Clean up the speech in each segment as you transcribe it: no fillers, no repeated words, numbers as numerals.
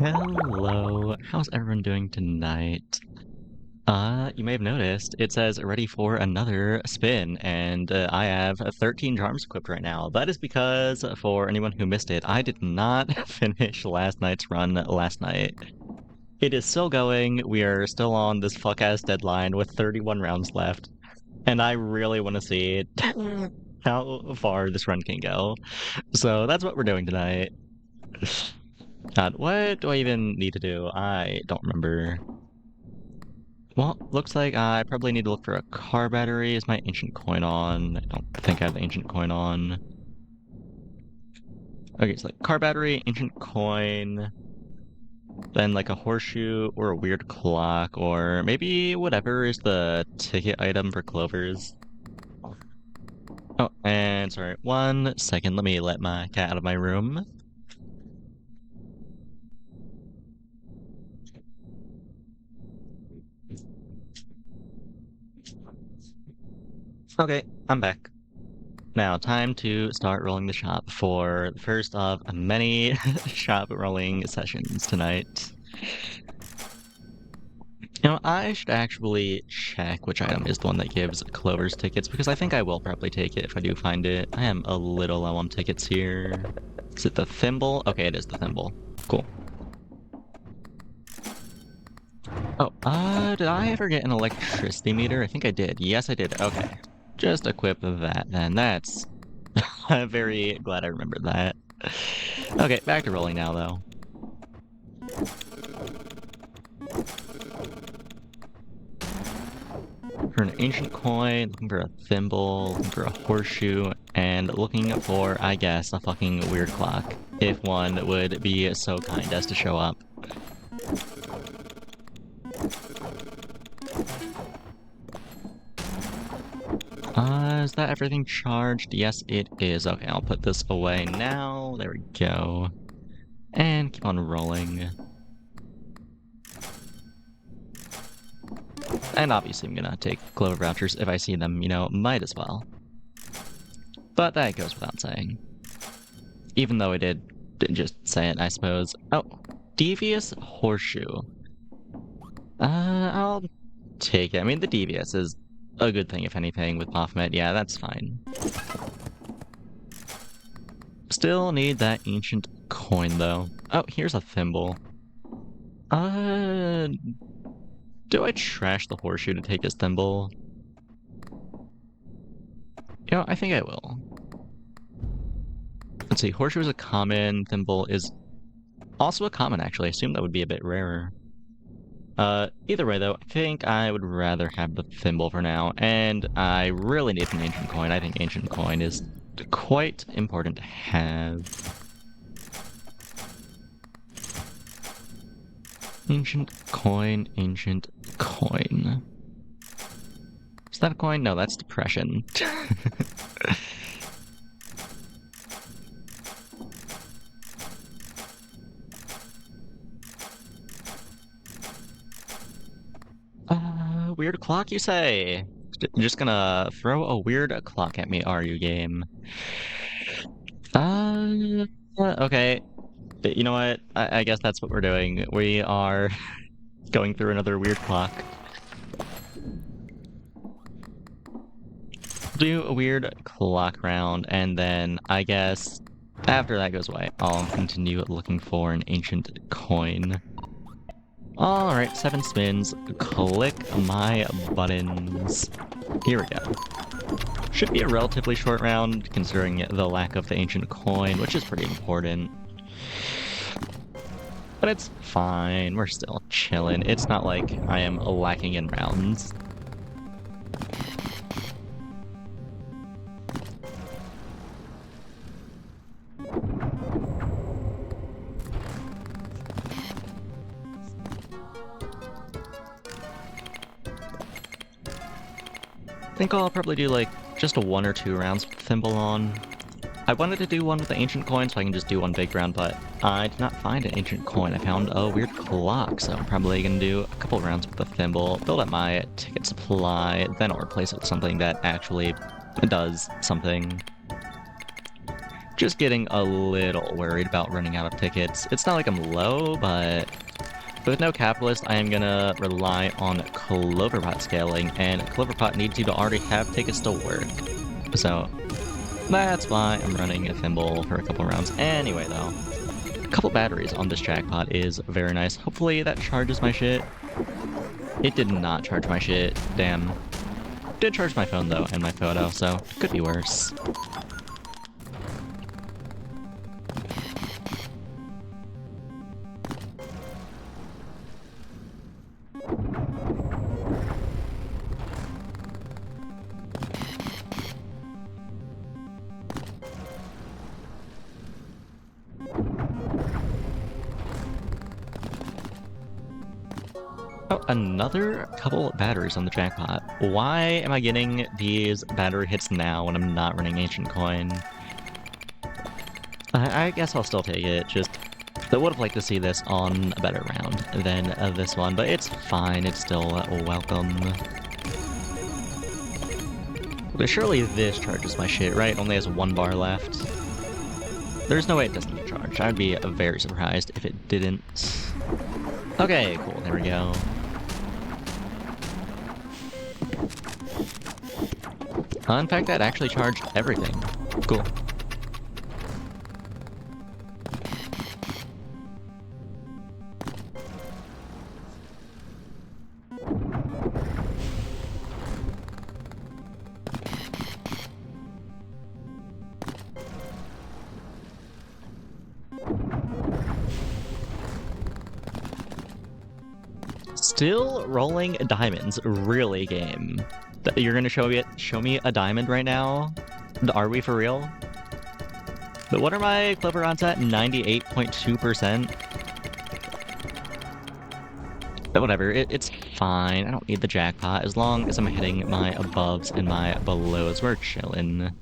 Hello, how's everyone doing tonight? You may have noticed it says ready for another spin, and I have 13 charms equipped right now. That is because, for anyone who missed it, I did not finish last night's run last night. It is still going, we are still on this fuck-ass deadline with 31 rounds left, and I really want to see how far this run can go. So that's what we're doing tonight. God, what do I even need to do? I don't remember. Well, looks like I probably need to look for a car battery. Is my ancient coin on? I don't think I have the ancient coin on. Okay, so like car battery, ancient coin, then like a horseshoe or a weird clock, or maybe whatever is the ticket item for Clovers. Oh, and sorry, 1 second. Let me let my cat out of my room. Okay, I'm back. Now, time to start rolling the shop for the first of many shop rolling sessions tonight. You know, I should actually check which item is the one that gives Clover's tickets, because I think I will probably take it if I do find it. I am a little low on tickets here. Is it the thimble? Okay, it is the thimble. Cool. Oh, did I ever get an electricity meter? I think I did. Yes, I did. Okay. Just equip that then. That's... I'm very glad I remembered that. Okay, back to rolling now, though. For an ancient coin, looking for a thimble, looking for a horseshoe, and looking for, I guess, a fucking weird clock. If one would be so kind as to show up. Is that everything charged? Yes, it is. Okay, I'll put this away now. There we go. And keep on rolling. And obviously I'm gonna take Clover vouchers if I see them, you know, might as well. But that goes without saying. Even though I did just say it, I suppose. Oh, Devious Horseshoe. I'll take it. I mean, the Devious is a good thing, if anything, with Baphomet. Yeah, that's fine. Still need that ancient coin, though. Oh, here's a thimble. Do I trash the horseshoe to take this thimble? You know, I think I will. Let's see, horseshoe is a common, thimble is also a common, actually. I assume that would be a bit rarer. Either way, though, I think I would rather have the thimble for now, and I really need an ancient coin. I think ancient coin is quite important to have. Ancient coin, ancient coin. Is that a coin? No, that's depression. Weird clock, you say? You're just gonna throw a weird clock at me, are you, game? Okay. You know what? I guess that's what we're doing. We are going through another weird clock. Do a weird clock round, and then I guess after that goes away, I'll continue looking for an ancient coin. Alright, 7 spins. Click my buttons. Here we go. Should be a relatively short round, considering the lack of the ancient coin, which is pretty important. But it's fine, we're still chilling. It's not like I am lacking in rounds. I think I'll probably do like just a 1 or 2 rounds with Thimble on. I wanted to do one with the ancient coin so I can just do one big round, but I did not find an ancient coin. I found a weird clock, so I'm probably gonna do a couple rounds with the Thimble, build up my ticket supply, then I'll replace it with something that actually does something. Just getting a little worried about running out of tickets. It's not like I'm low, but with no capitalist, I am gonna rely on Cloverpot scaling, and Cloverpot needs you to already have tickets to work. So that's why I'm running a thimble for a couple rounds. Anyway, though, a couple batteries on this jackpot is very nice. Hopefully that charges my shit. It did not charge my shit. Damn. Did charge my phone, though, and my photo, so could be worse. Oh, another couple batteries on the jackpot. Why am I getting these battery hits now when I'm not running Ancient Coin? I guess I'll still take it, just I would have liked to see this on a better round than this one, but it's fine, it's still welcome. But surely this charges my shit, right? Only has 1 bar left. There's no way it doesn't get charged. I'd be very surprised if it didn't. Okay, cool, there we go. In fact, that actually charged everything. Cool. Still rolling diamonds, really, game. You're gonna show me a diamond right now? Are we for real? But what are my clever odds at? 98.2%? But whatever, it's fine. I don't need the jackpot. As long as I'm hitting my aboves and my belows, we're chillin'.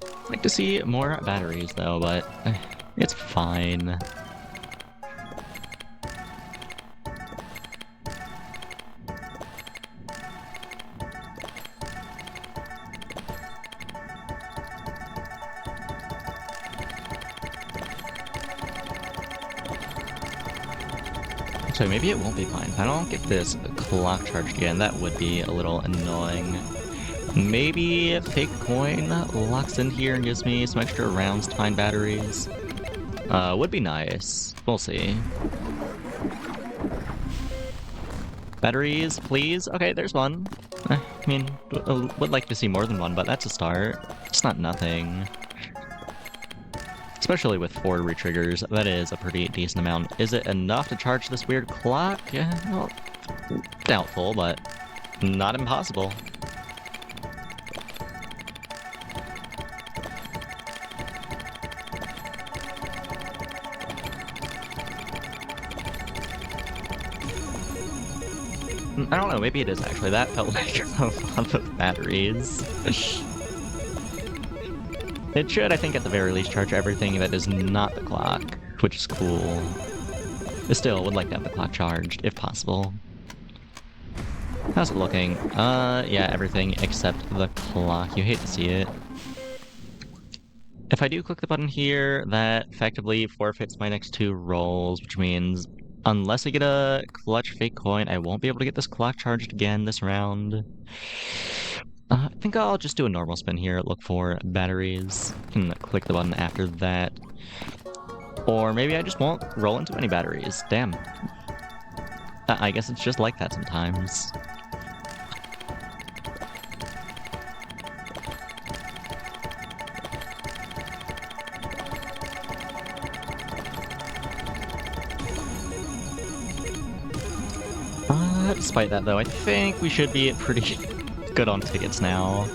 I'd like to see more batteries though, but it's fine. So maybe it won't be fine. If I don't get this clock charged again, that would be a little annoying. Maybe fake coin locks in here and gives me some extra rounds to find batteries. Would be nice. We'll see. Batteries, please? Okay, there's one. I mean, would like to see more than one, but that's a start. It's not nothing. Especially with 4 retriggers, that is a pretty decent amount. Is it enough to charge this weird clock? Yeah, well, doubtful, but not impossible. I don't know, maybe it is actually. That felt like a lot of batteries. It should, I think, at the very least, charge everything that is not the clock, which is cool. But still, would like to have the clock charged, if possible. How's it looking? Yeah, everything except the clock. You hate to see it. If I do click the button here, that effectively forfeits my next 2 rolls, which means unless I get a clutch fake coin, I won't be able to get this clock charged again this round. I think I'll just do a normal spin here, look for batteries, and click the button after that. Or maybe I just won't roll into any batteries. Damn. I guess it's just like that sometimes. Despite that, though, I think we should be pretty good on tickets now.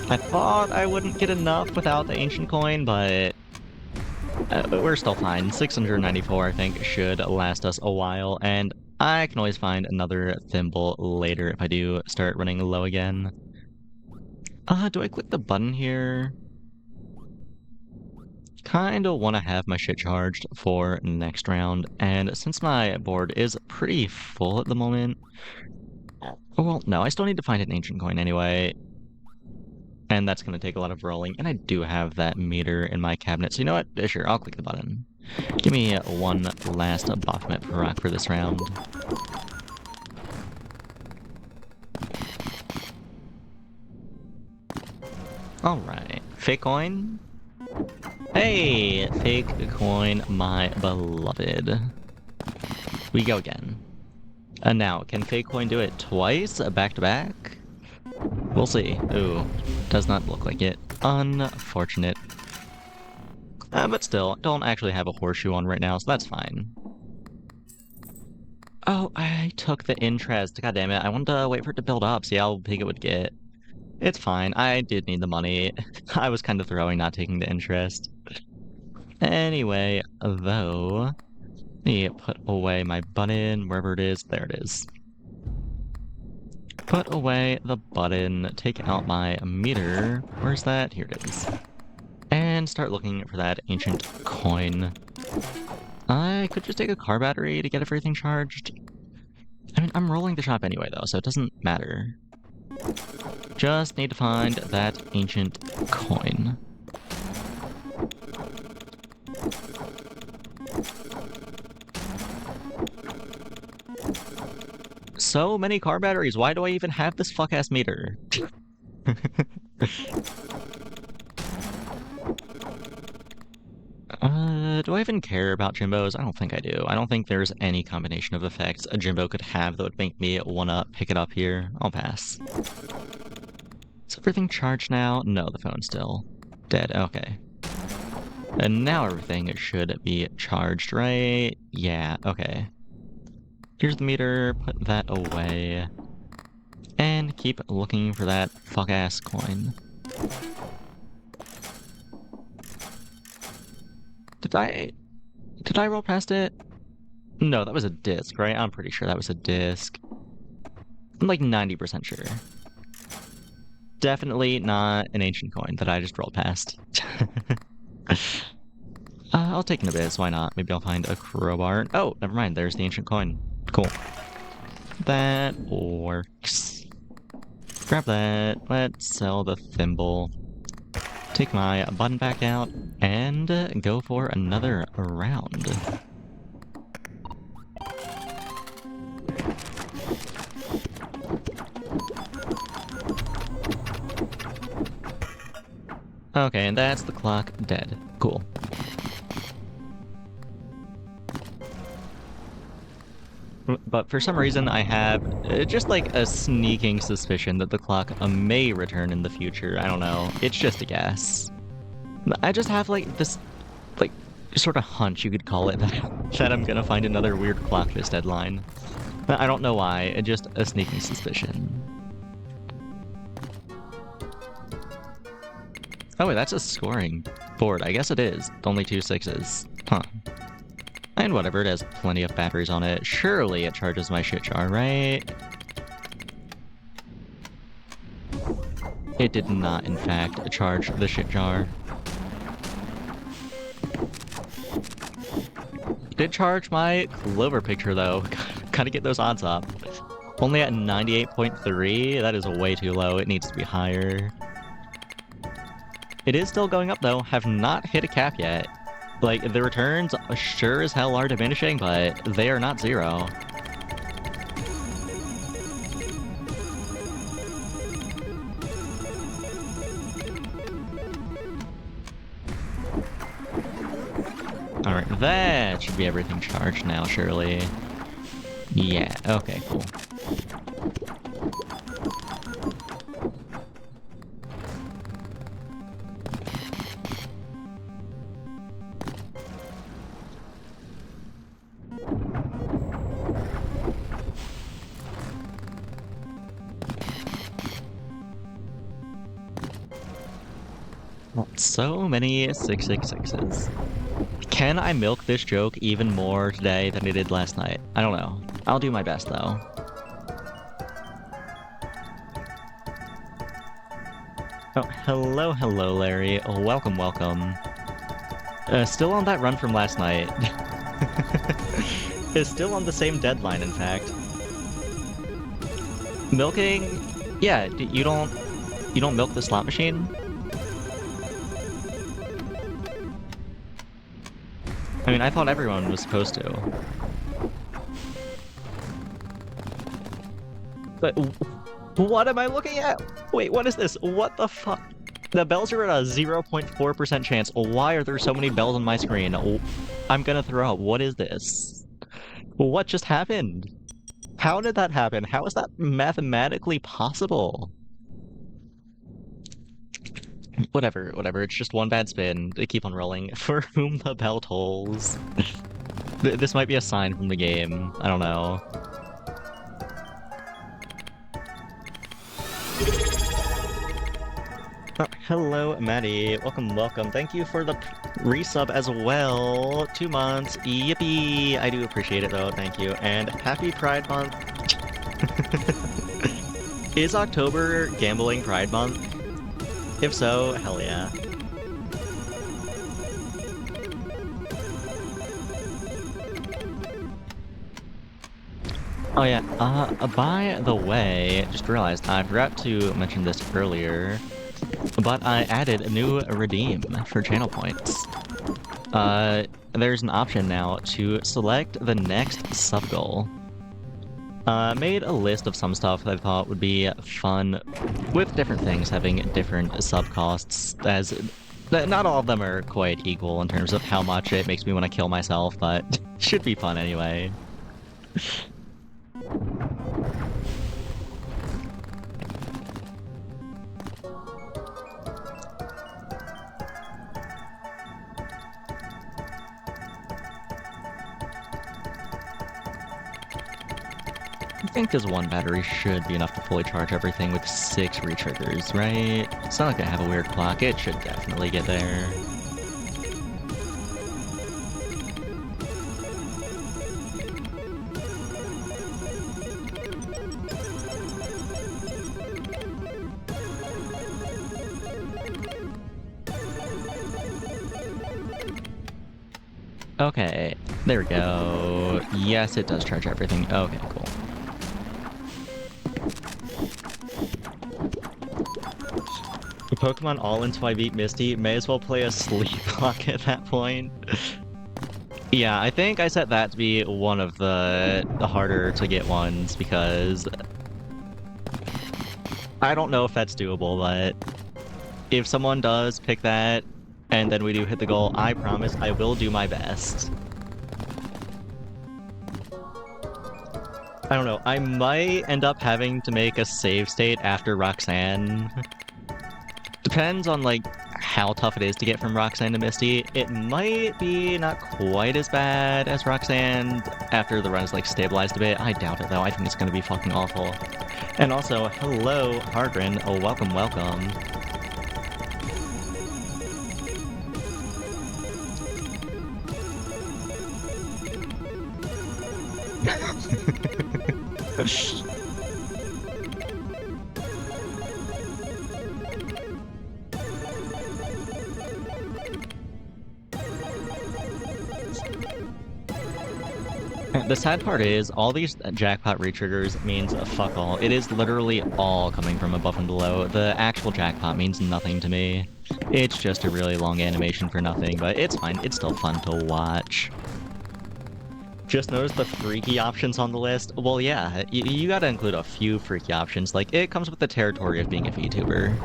I thought I wouldn't get enough without the Ancient Coin, but we're still fine. 694, I think, should last us a while, and I can always find another thimble later if I do start running low again. Do I click the button here? Kinda wanna have my shit charged for next round, and since my board is pretty full at the moment... Well, no, I still need to find an Ancient Coin anyway. And that's going to take a lot of rolling. And I do have that meter in my cabinet. So you know what? Sure, I'll click the button. Give me one last Baphomet Proc for this round. Alright. Fake coin? Hey! Fake coin, my beloved. We go again. And now, can fake coin do it twice, back to back? We'll see. Ooh, does not look like it. Unfortunate. But still, don't actually have a horseshoe on right now, so that's fine. Oh, I took the interest. God damn it. I wanted to wait for it to build up, see how big it would get. It's fine. I did need the money. I was kind of throwing not taking the interest. Anyway, though, let me put away my button, wherever it is. There it is. Put away the button, take out my meter. Where's that? Here it is. And start looking for that ancient coin. I could just take a car battery to get everything charged. I mean, I'm rolling the shop anyway, though, so it doesn't matter. Just need to find that ancient coin. So many car batteries, why do I even have this fuck-ass meter? Do I even care about Jimbos? I don't think I do. I don't think there's any combination of effects a Jimbo could have that would make me wanna pick it up here. I'll pass. Is everything charged now? No, the phone's still dead. Okay. And now everything should be charged, right? Yeah, okay. Here's the meter, put that away. And keep looking for that fuck-ass coin. Did I roll past it? No, that was a disc, right? I'm pretty sure that was a disc. I'm like 90% sure. Definitely not an ancient coin that I just rolled past. I'll take an abyss, why not? Maybe I'll find a crowbar. Oh, never mind, there's the ancient coin. Cool. That works. Grab that. Let's sell the thimble. Take my button back out, and go for another round. Okay, and that's the clock dead. Cool. But for some reason, I have just like a sneaking suspicion that the clock may return in the future. I don't know. It's just a guess. I just have like this, like, sort of hunch, you could call it, that I'm gonna find another weird clock this deadline. I don't know why. Just a sneaking suspicion. Oh wait, that's a scoring board. I guess it is. Only 2 6s. Huh. And whatever, it has plenty of batteries on it. Surely it charges my shit jar, right? It did not, in fact, charge the shit jar. It did charge my Clover picture, though. Gotta get those odds up. Only at 98.3? That is way too low. It needs to be higher. It is still going up, though. Have not hit a cap yet. Like, the returns sure as hell are diminishing, but they are not 0. Alright, that should be everything charged now, surely. Yeah, okay, cool. So many 666s. Can I milk this joke even more today than I did last night? I don't know. I'll do my best, though. Oh, hello, Larry. Welcome, welcome. Still on that run from last night. Is still on the same deadline, in fact. Milking? Yeah, you don't... You don't milk the slot machine? I mean, I thought everyone was supposed to. But what am I looking at? Wait, what is this? What the fuck? The bells are at a 0.4% chance. Why are there so many bells on my screen? I'm gonna throw up. What is this? What just happened? How did that happen? How is that mathematically possible? Whatever, it's just one bad spin. They keep on rolling. For whom the bell tolls. This might be a sign from the game. I don't know. Oh, hello, Maddie. Welcome. Thank you for the resub as well. 2 months. Yippee! I do appreciate it, though. Thank you. And happy Pride Month. Is October Gambling Pride Month? If so, hell yeah. Oh yeah, by the way, just realized I forgot to mention this earlier, but I added a new redeem for channel points. There's an option now to select the next sub goal. Made a list of some stuff that I thought would be fun with different things having different sub costs, as not all of them are quite equal in terms of how much it makes me want to kill myself, but should be fun anyway. I think this one battery should be enough to fully charge everything with 6 re-triggers, right? It's not like I have a weird clock, it should definitely get there. Okay, there we go. Yes, it does charge everything. Okay, cool. Pokemon all until I beat Misty, may as well play a sleep clock at that point. Yeah, I think I set that to be one of the harder to get ones, because I don't know if that's doable, but if someone does pick that, and then we do hit the goal, I promise I will do my best. I don't know, I might end up having to make a save state after Roxanne. Depends on, like, how tough it is to get from Roxanne to Misty. It might be not quite as bad as Roxanne after the run is, like, stabilized a bit. I doubt it, though. I think it's gonna be fucking awful. And also, hello, Hardrin. Oh, welcome. The sad part is, all these jackpot re-triggers means fuck all. It is literally all coming from above and below. The actual jackpot means nothing to me. It's just a really long animation for nothing, but it's fine. It's still fun to watch. Just notice the freaky options on the list? Well, yeah, you gotta include a few freaky options. Like, it comes with the territory of being a VTuber.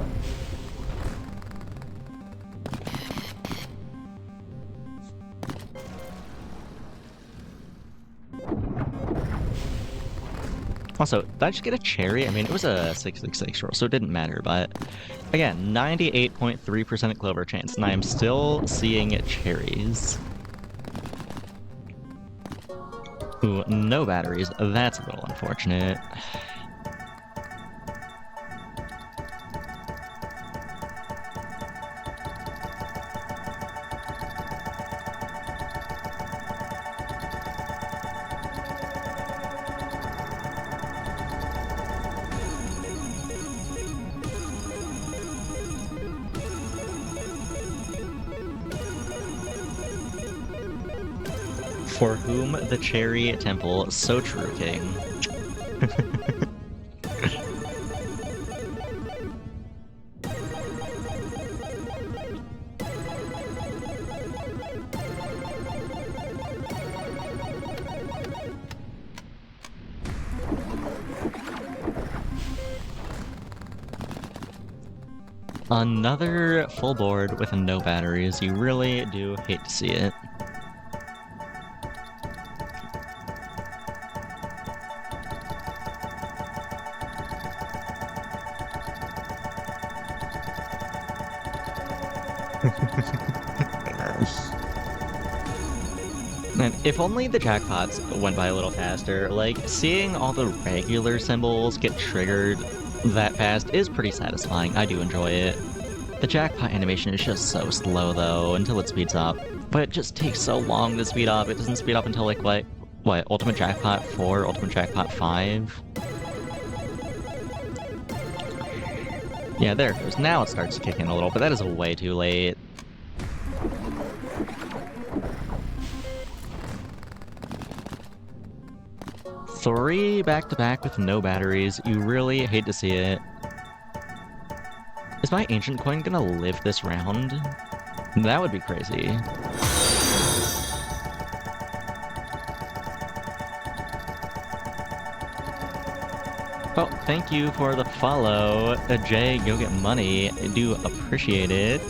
Also, did I just get a cherry? I mean, it was a 666 roll, so it didn't matter, but again, 98.3% clover chance, and I am still seeing cherries. Ooh, no batteries. That's a little unfortunate. For whom the cherry temple, so true, King. Another full board with no batteries. You really do hate to see it. Man, if only the jackpots went by a little faster. Like, seeing all the regular symbols get triggered that fast is pretty satisfying. I do enjoy it. The jackpot animation is just so slow, though, until it speeds up. But it just takes so long to speed up. It doesn't speed up until, like, what, Ultimate Jackpot 4, Ultimate Jackpot 5? Yeah, there it goes. Now it starts to kick in a little, but that is way too late. Three back-to-back with no batteries. You really hate to see it. Is my Ancient Coin gonna live this round? That would be crazy. Oh, thank you for the follow, Jay. Go get money. I do appreciate it.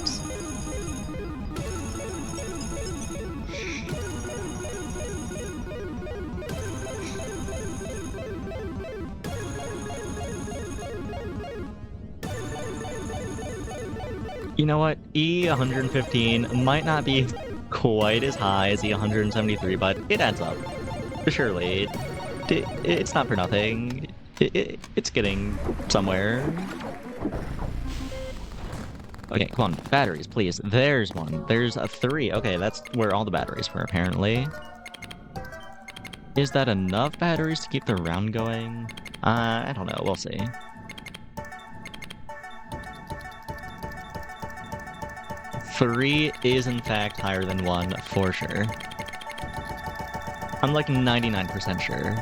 You know what? E115 might not be quite as high as E173, but it adds up. Surely. It's not for nothing. It's getting somewhere. Okay, come on. Batteries, please. There's one. There's a 3. Okay, that's where all the batteries were, apparently. Is that enough batteries to keep the round going? I don't know. We'll see. Three is in fact higher than 1, for sure. I'm like 99% sure.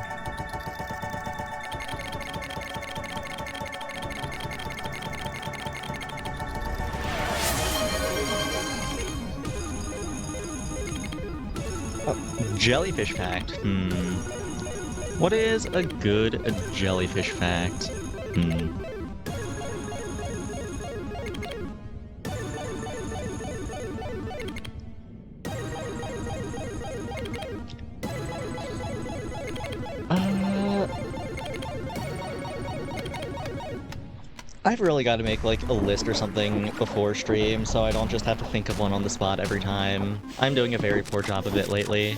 Jellyfish fact. What is a good jellyfish fact? I've really got to make like a list or something before stream so I don't just have to think of one on the spot every time. I'm doing a very poor job of it lately.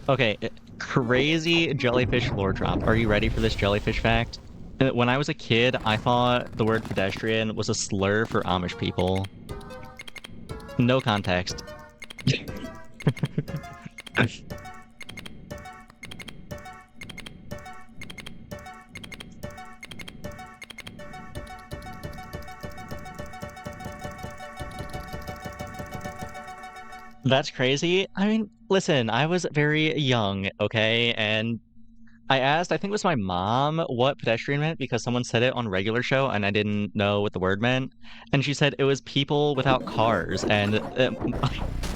Okay, crazy jellyfish lore drop. Are you ready for this jellyfish fact? When I was a kid, I thought the word pedestrian was a slur for Amish people. No context. That's crazy. I mean, listen, I was very young, okay? And I asked, I think it was my mom, what pedestrian meant because someone said it on regular show and I didn't know what the word meant. And she said it was people without cars. And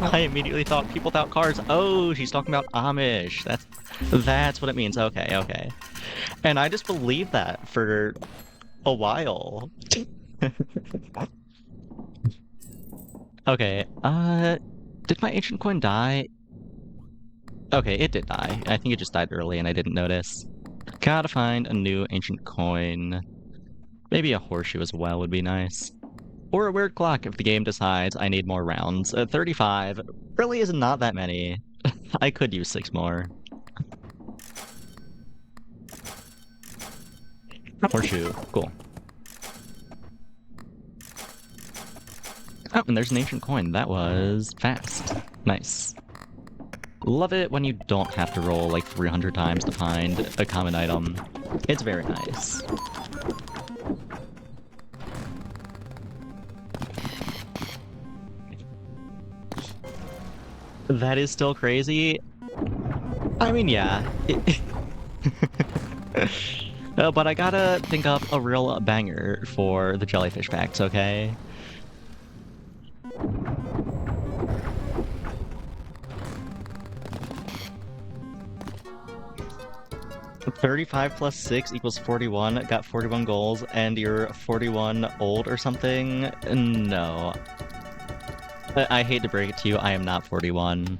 I immediately thought people without cars. Oh, she's talking about Amish. That's what it means. Okay, okay. And I just believed that for a while. Okay, did my Ancient Coin die? Okay, it did die. I think it just died early and I didn't notice. Gotta find a new Ancient Coin. Maybe a horseshoe as well would be nice. Or a weird clock if the game decides I need more rounds. 35 really is not that many. I could use 6 more. Horseshoe, cool. Oh, and there's an Ancient Coin. That was fast. Nice. Love it when you don't have to roll like 300 times to find a common item. It's very nice. That is still crazy. I mean, yeah. But I gotta think up a real banger for the jellyfish packs, okay? 35 plus 6 equals 41. Got 41 goals, and you're 41 old or something? No. I hate to break it to you, I am not 41.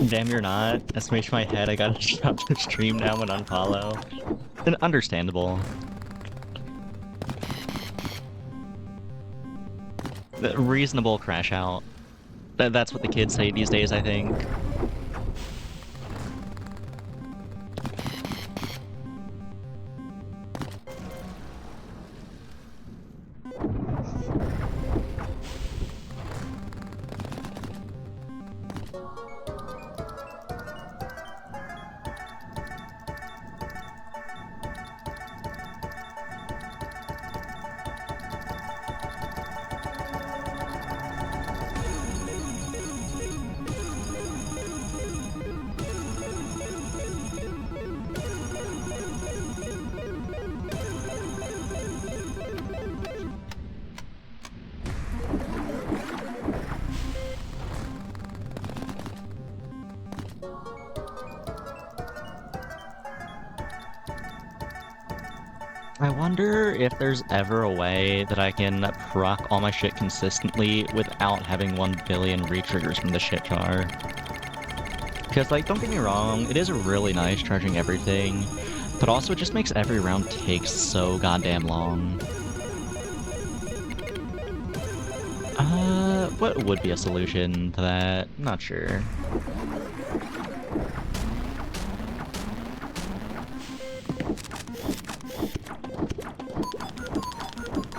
Damn, you're not. That smashed my head. I gotta stop the stream now and unfollow. And understandable. The reasonable crash out. That's what the kids say these days, I think. I wonder if there's ever a way that I can proc all my shit consistently without having 1 billion re-triggers from the shit jar. Because, like, don't get me wrong, it is really nice charging everything, but also it just makes every round take so goddamn long. What would be a solution to that? I'm not sure.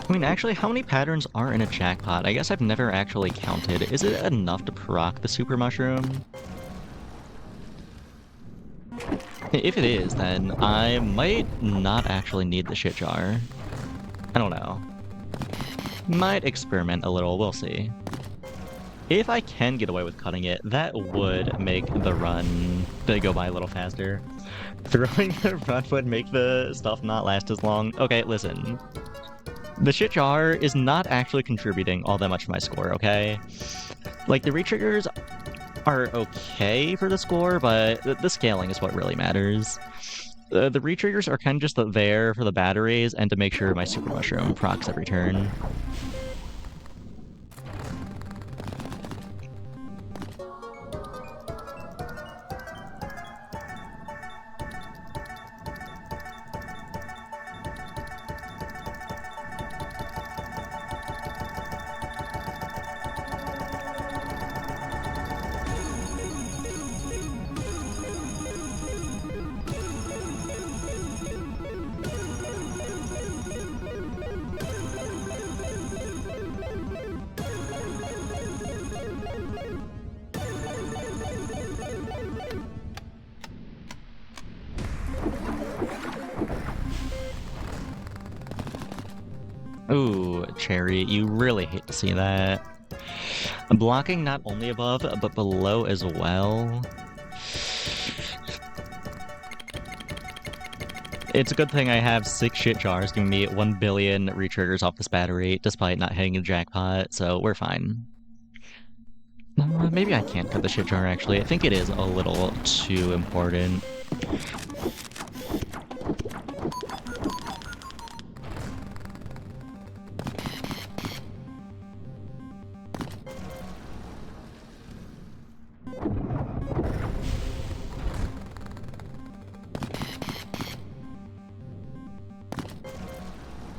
I mean, actually, how many patterns are in a jackpot? I guess I've never actually counted. Is it enough to proc the super mushroom? If it is, then I might not actually need the shit jar. I don't know. Might experiment a little, we'll see. If I can get away with cutting it, that would make the run go by a little faster. Throwing the run would make the stuff not last as long. Okay, listen. The shit jar is not actually contributing all that much to my score, okay? Like, the re-triggers are okay for the score, but the scaling is what really matters. The re-triggers are kind of just there for the batteries and to make sure my super mushroom procs every turn. Ooh, Cherry, you really hate to see that. Blocking not only above, but below as well. It's a good thing I have 6 shit jars giving me 1 billion re-triggers off this battery, despite not hitting the jackpot, so we're fine. Maybe I can't cut the shit jar, actually. I think it is a little too important.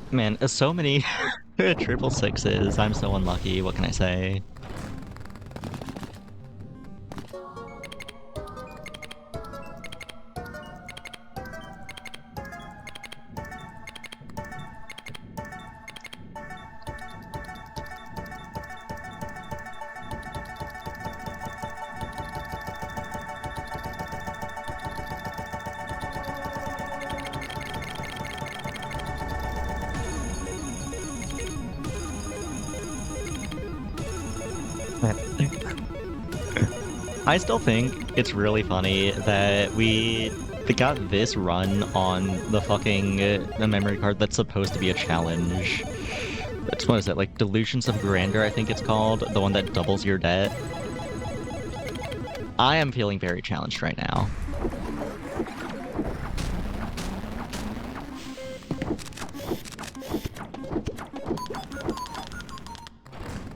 Man, so many triple sixes. I'm so unlucky. What can I say? I still think it's really funny that we got this run on the fucking memory card that's supposed to be a challenge. What is it, like Delusions of Grandeur, I think it's called, the one that doubles your debt. I am feeling very challenged right now.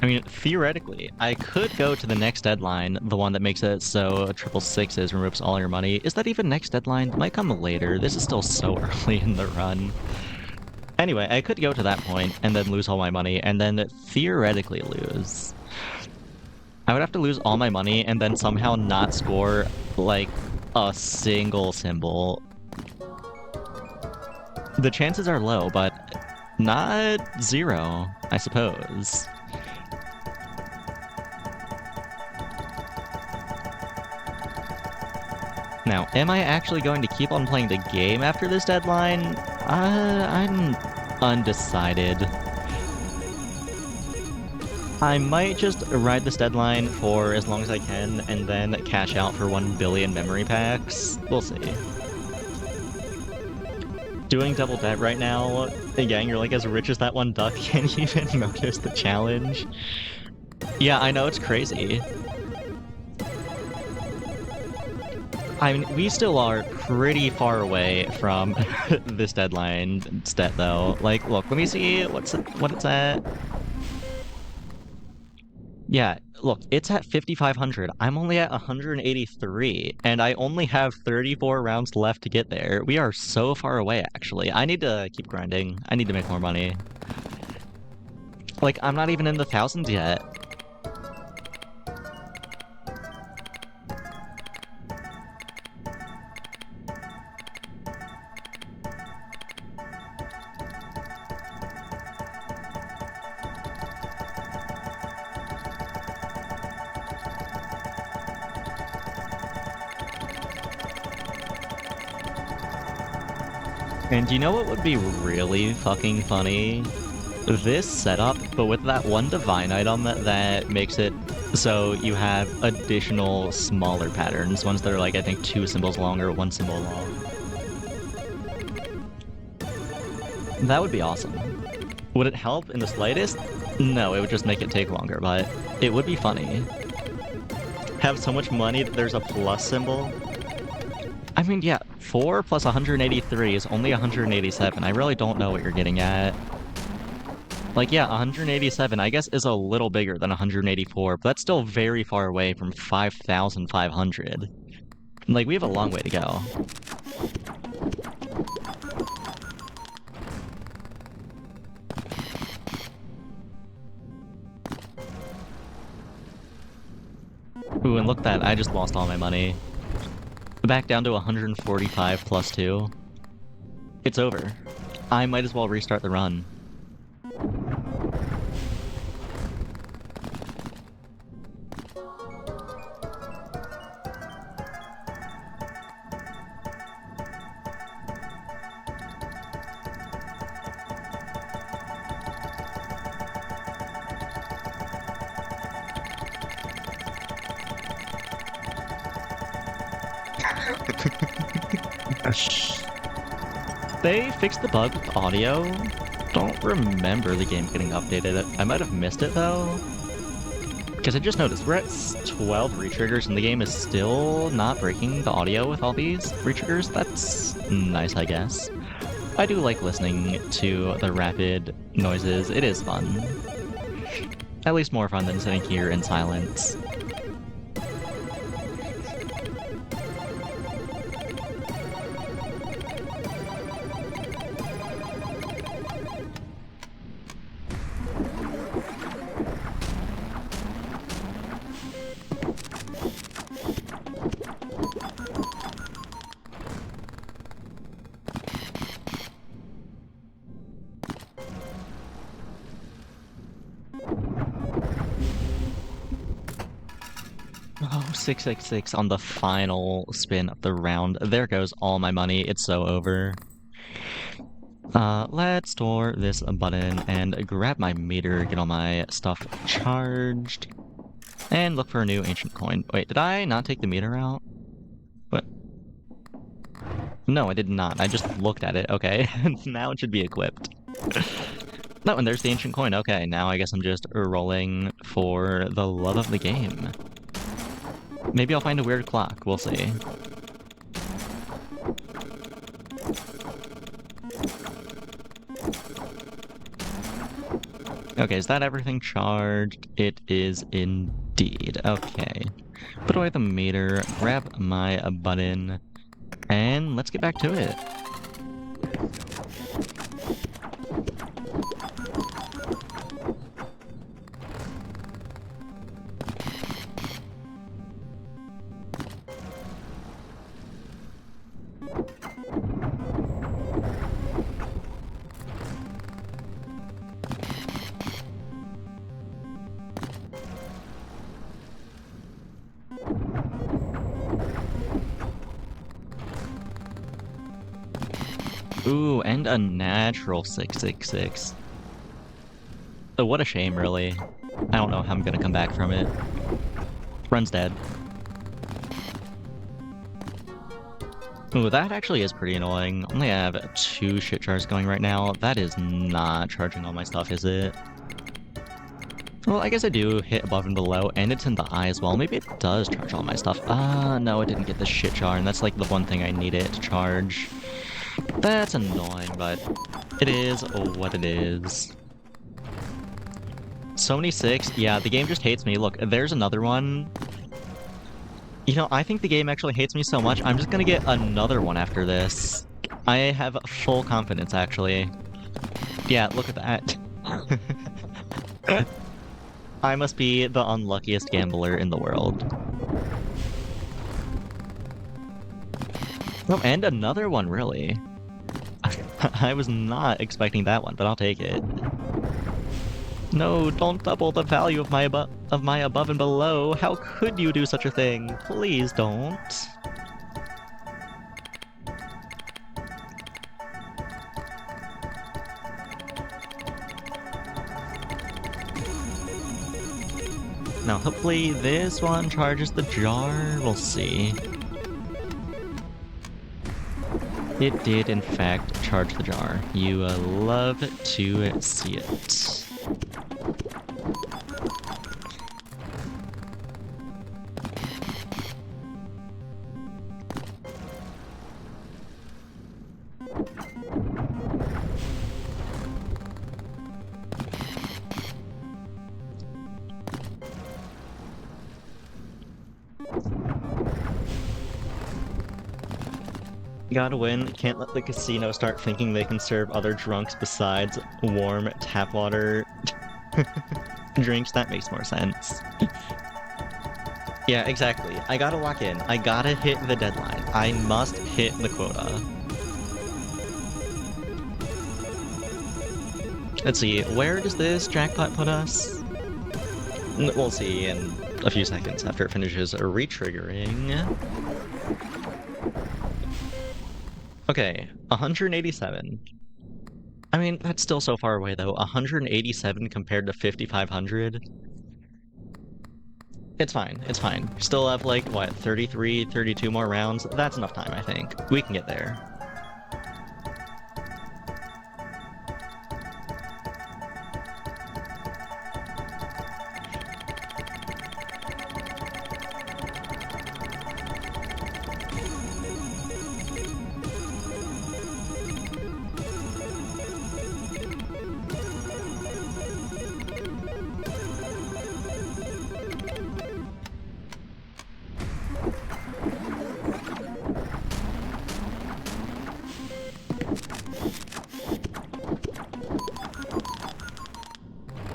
I mean, theoretically, I could go to the next deadline, the one that makes it so 666 removes all your money. Is that even next deadline? Might come later. This is still so early in the run. Anyway, I could go to that point and then lose all my money and then theoretically lose. I would have to lose all my money and then somehow not score, like, a single symbol. The chances are low, but not zero, I suppose. Now, am I actually going to keep on playing the game after this deadline? I'm undecided. I might just ride this deadline for as long as I can and then cash out for 1 billion memory packs. We'll see. Doing double debt right now, again, you're like as rich as that one duck, can't even notice the challenge. Yeah, I know, it's crazy. I mean, we still are pretty far away from this deadline stat, though. Like, look, let me see what it's at. Yeah, look, it's at 5,500. I'm only at 183, and I only have 34 rounds left to get there. We are so far away, actually. I need to keep grinding. I need to make more money. Like, I'm not even in the thousands yet. And you know what would be really fucking funny? This setup, but with that one divine item that makes it so you have additional smaller patterns, ones that are like, I think, 2 symbols long or 1 symbol long. That would be awesome. Would it help in the slightest? No, it would just make it take longer, but it would be funny. Have so much money that there's a plus symbol. I mean, yeah, 4 plus 183 is only 187. I really don't know what you're getting at. Like, yeah, 187, I guess, is a little bigger than 184, but that's still very far away from 5,500. Like, we have a long way to go. Ooh, and look at that, I just lost all my money. Back down to 145 plus 2. It's over. I might as well restart the run. They fixed the bug with audio. Don't remember the game getting updated. I might have missed it though. Because I just noticed we're at 12 retriggers and the game is still not breaking the audio with all these retriggers. That's nice, I guess. I do like listening to the rapid noises. It is fun. At least more fun than sitting here in silence. Oh, 666 on the final spin of the round. There goes all my money. It's so over. Let's store this button and grab my meter, get all my stuff charged. And look for a new ancient coin. Wait, did I not take the meter out? What? No, I did not. I just looked at it. Okay, now it should be equipped. No, and there's the ancient coin. Okay, now I guess I'm just rolling for the love of the game. Maybe I'll find a weird clock. We'll see. Okay, is that everything charged? It is indeed. Okay. Put away the meter, grab my button, and let's get back to it. Ooh, and a natural 666. Oh, what a shame, really. I don't know how I'm gonna come back from it. Run's dead. Ooh, that actually is pretty annoying. Only have 2 shit jars going right now. That is not charging all my stuff, is it? Well, I guess I do hit above and below, and it's in the eye as well. Maybe it does charge all my stuff. No, it didn't get the shit jar, and that's like the one thing I need it to charge. That's annoying, but it is what it is. Sony 6, yeah, the game just hates me. Look, there's another one. You know, I think the game actually hates me so much, I'm just gonna get another one after this. I have full confidence, actually. Yeah, look at that. I must be the unluckiest gambler in the world. Oh, and another one, really. I was not expecting that one, but I'll take it. No, don't double the value of my above and below. How could you do such a thing? Please don't. Now, hopefully this one charges the jar. We'll see. It did, in fact, charge the jar. You love to see it. Gotta win. Can't let the casino start thinking they can serve other drunks besides warm tap water drinks. That makes more sense. Yeah, exactly. I gotta lock in. I gotta hit the deadline. I must hit the quota. Let's see, where does this jackpot put us? We'll see in a few seconds after it finishes re-triggering. Okay, 187. I mean, that's still so far away, though. 187 compared to 5,500. It's fine, it's fine. Still have, like, what, 33, 32 more rounds? That's enough time, I think. We can get there.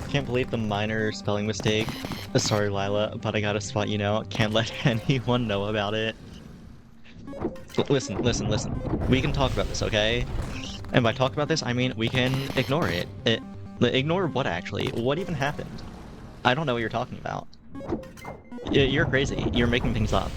Can't believe the minor spelling mistake. Sorry, Lila, but I gotta spot you now. Can't let anyone know about it. Listen. We can talk about this, okay? And by talk about this, I mean we can ignore it. Ignore what, actually? What even happened? I don't know what you're talking about. You're crazy. You're making things up.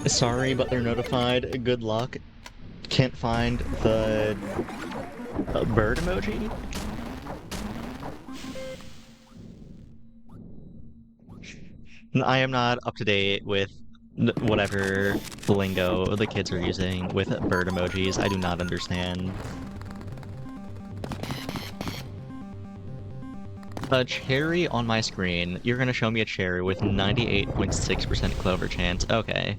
Sorry, but they're notified. Good luck. Can't find the bird emoji? I am not up to date with whatever lingo the kids are using with bird emojis. I do not understand. A cherry on my screen. You're gonna show me a cherry with 98.6% clover chance. Okay.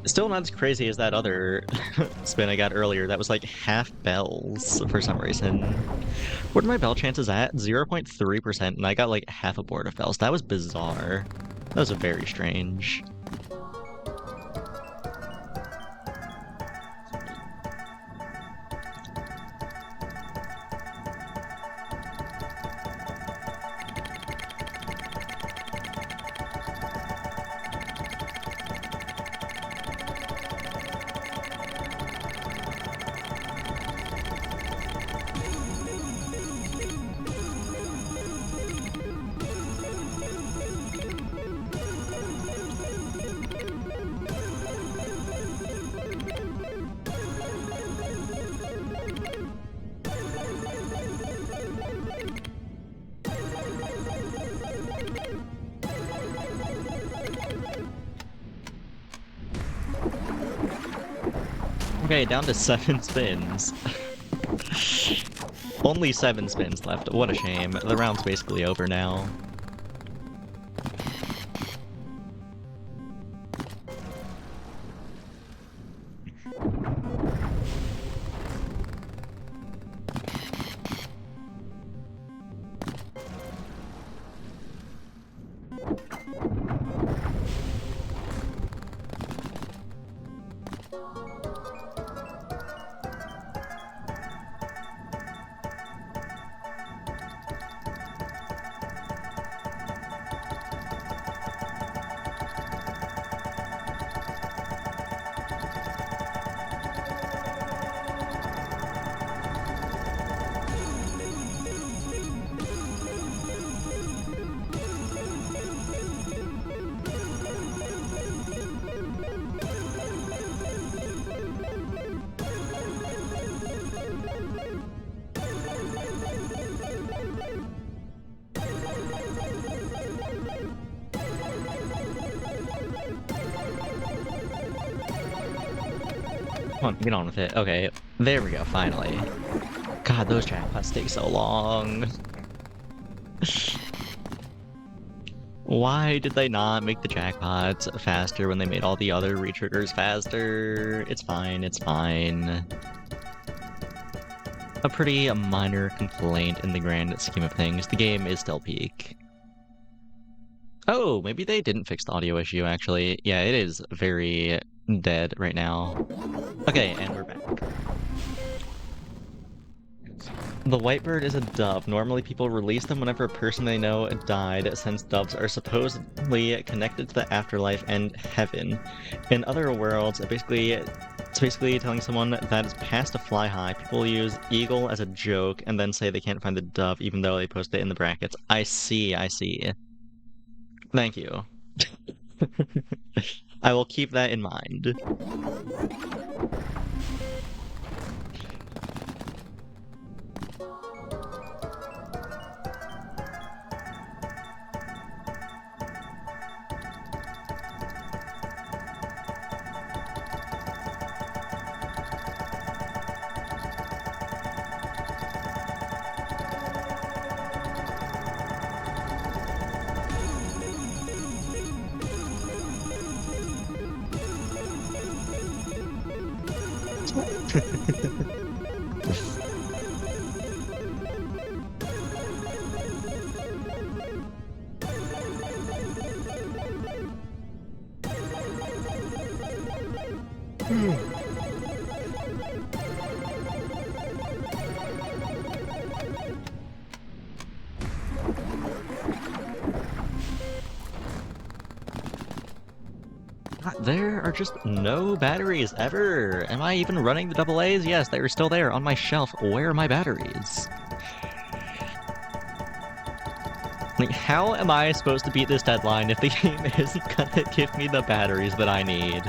Still not as crazy as that other spin I got earlier. That was like half bells for some reason. What are my bell chances at? 0.3%, and I got like half a board of bells. That was bizarre. That was very strange. Okay, down to 7 spins. Only 7 spins left. What a shame. The round's basically over now. Come on, get on with it. Okay, there we go, finally. God, those jackpots take so long. Why did they not make the jackpots faster when they made all the other retriggers faster? It's fine, it's fine. A pretty minor complaint in the grand scheme of things. The game is still peak. Oh, maybe they didn't fix the audio issue, actually. Yeah, it is very dead right now. Okay, and we're back. The whitebird is a dove. Normally people release them whenever a person they know died, since doves are supposedly connected to the afterlife and heaven. In other worlds, it's basically telling someone that is past a fly high. People use eagle as a joke and then say they can't find the dove even though they post it in the brackets. I see, I see. Thank you. I will keep that in mind. There are just no batteries ever. Am I even running the double A's? Yes, they are still there on my shelf. Where are my batteries? Like, how am I supposed to beat this deadline if the game isn't gonna give me the batteries that I need?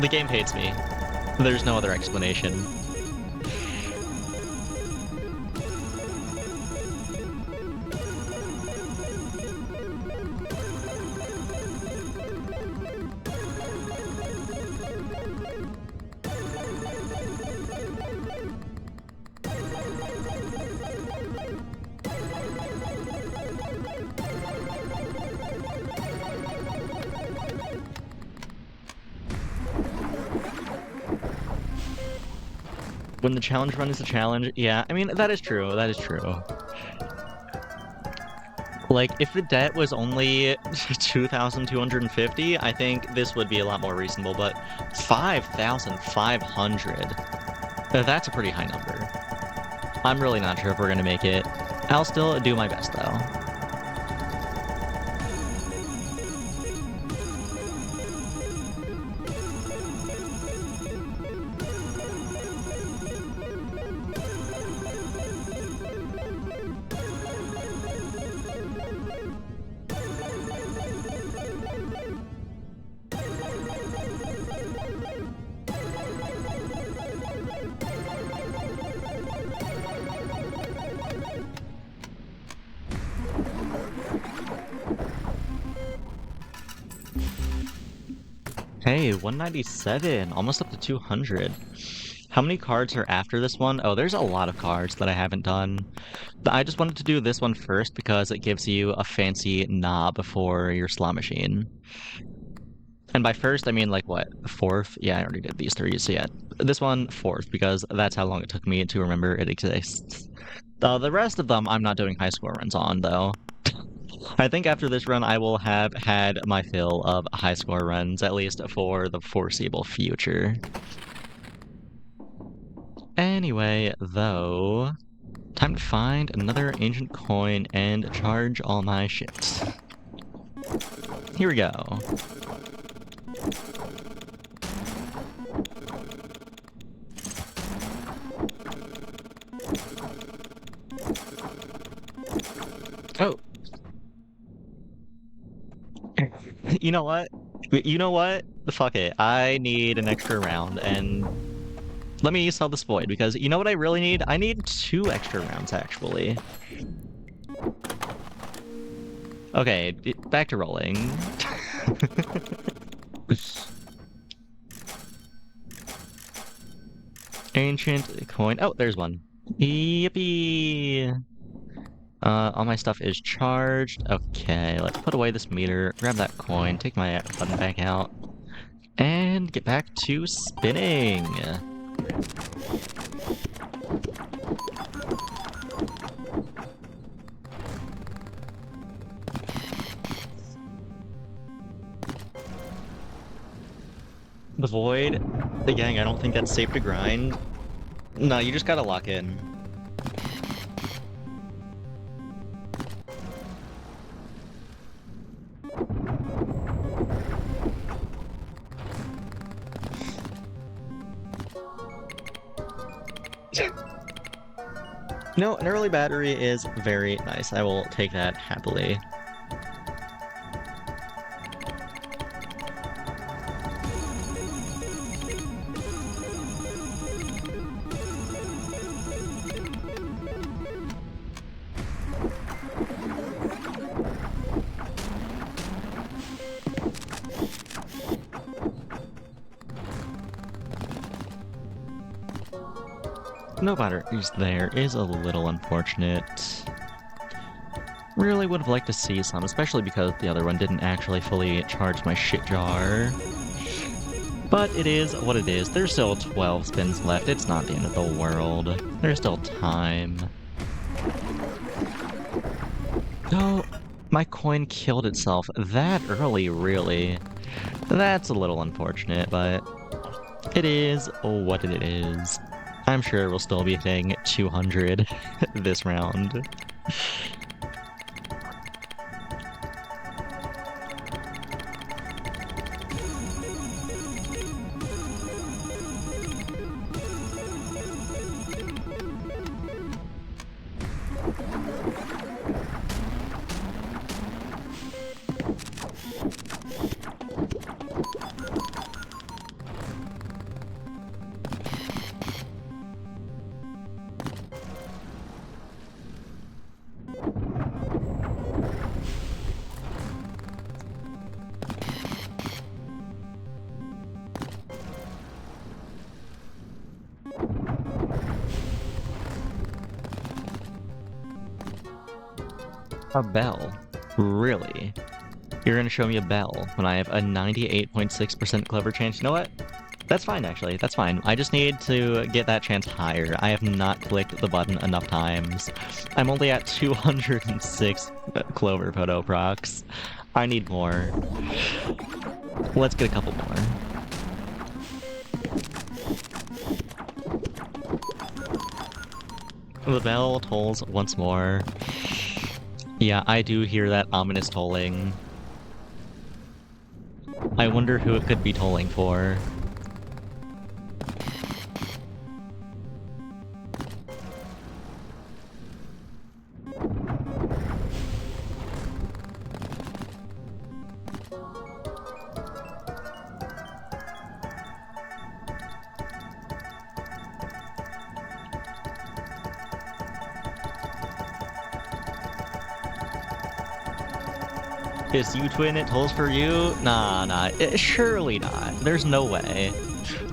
The game hates me. There's no other explanation. When the challenge run is a challenge, yeah, I mean, that is true, that is true. Like, if the debt was only 2,250, I think this would be a lot more reasonable, but 5,500, that's a pretty high number. I'm really not sure if we're gonna make it. I'll still do my best, though. Hey, 197, almost up to 200. How many cards are after this one? Oh, there's a lot of cards that I haven't done. I just wanted to do this one first because it gives you a fancy knob for your slot machine. And by first, I mean like what? Fourth? Yeah, I already did these three, so yeah. This one, fourth, because that's how long it took me to remember it exists. The rest of them, I'm not doing high score runs on, though. I think after this run, I will have had my fill of high score runs, at least for the foreseeable future. Anyway, though, time to find another ancient coin and charge all my shit. Here we go. Oh. You know what? You know what? Fuck it. I need an extra round, and let me sell this void, because you know what I really need? I need 2 extra rounds, actually. Okay, back to rolling. Ancient coin. Oh, there's one. Yippee! All my stuff is charged. Okay, let's put away this meter, grab that coin, take my button back out, and get back to spinning. The void? The gang, I don't think that's safe to grind. No, you just gotta lock in. No, an early battery is very nice. I will take that happily. No batteries there is a little unfortunate. Really would have liked to see some, especially because the other one didn't actually fully charge my shit jar. But it is what it is. There's still 12 spins left. It's not the end of the world. There's still time. No, my coin killed itself that early, really. That's a little unfortunate, but it is what it is. I'm sure we'll still be hitting 200 this round. A bell? Really? You're gonna show me a bell when I have a 98.6% clever chance? You know what? That's fine, actually. That's fine. I just need to get that chance higher. I have not clicked the button enough times. I'm only at 206 clover photo procs. I need more. Let's get a couple more. The bell tolls once more. Yeah, I do hear that ominous tolling. I wonder who it could be tolling for. Is you twin it tolls for you? Nah, surely not. There's no way.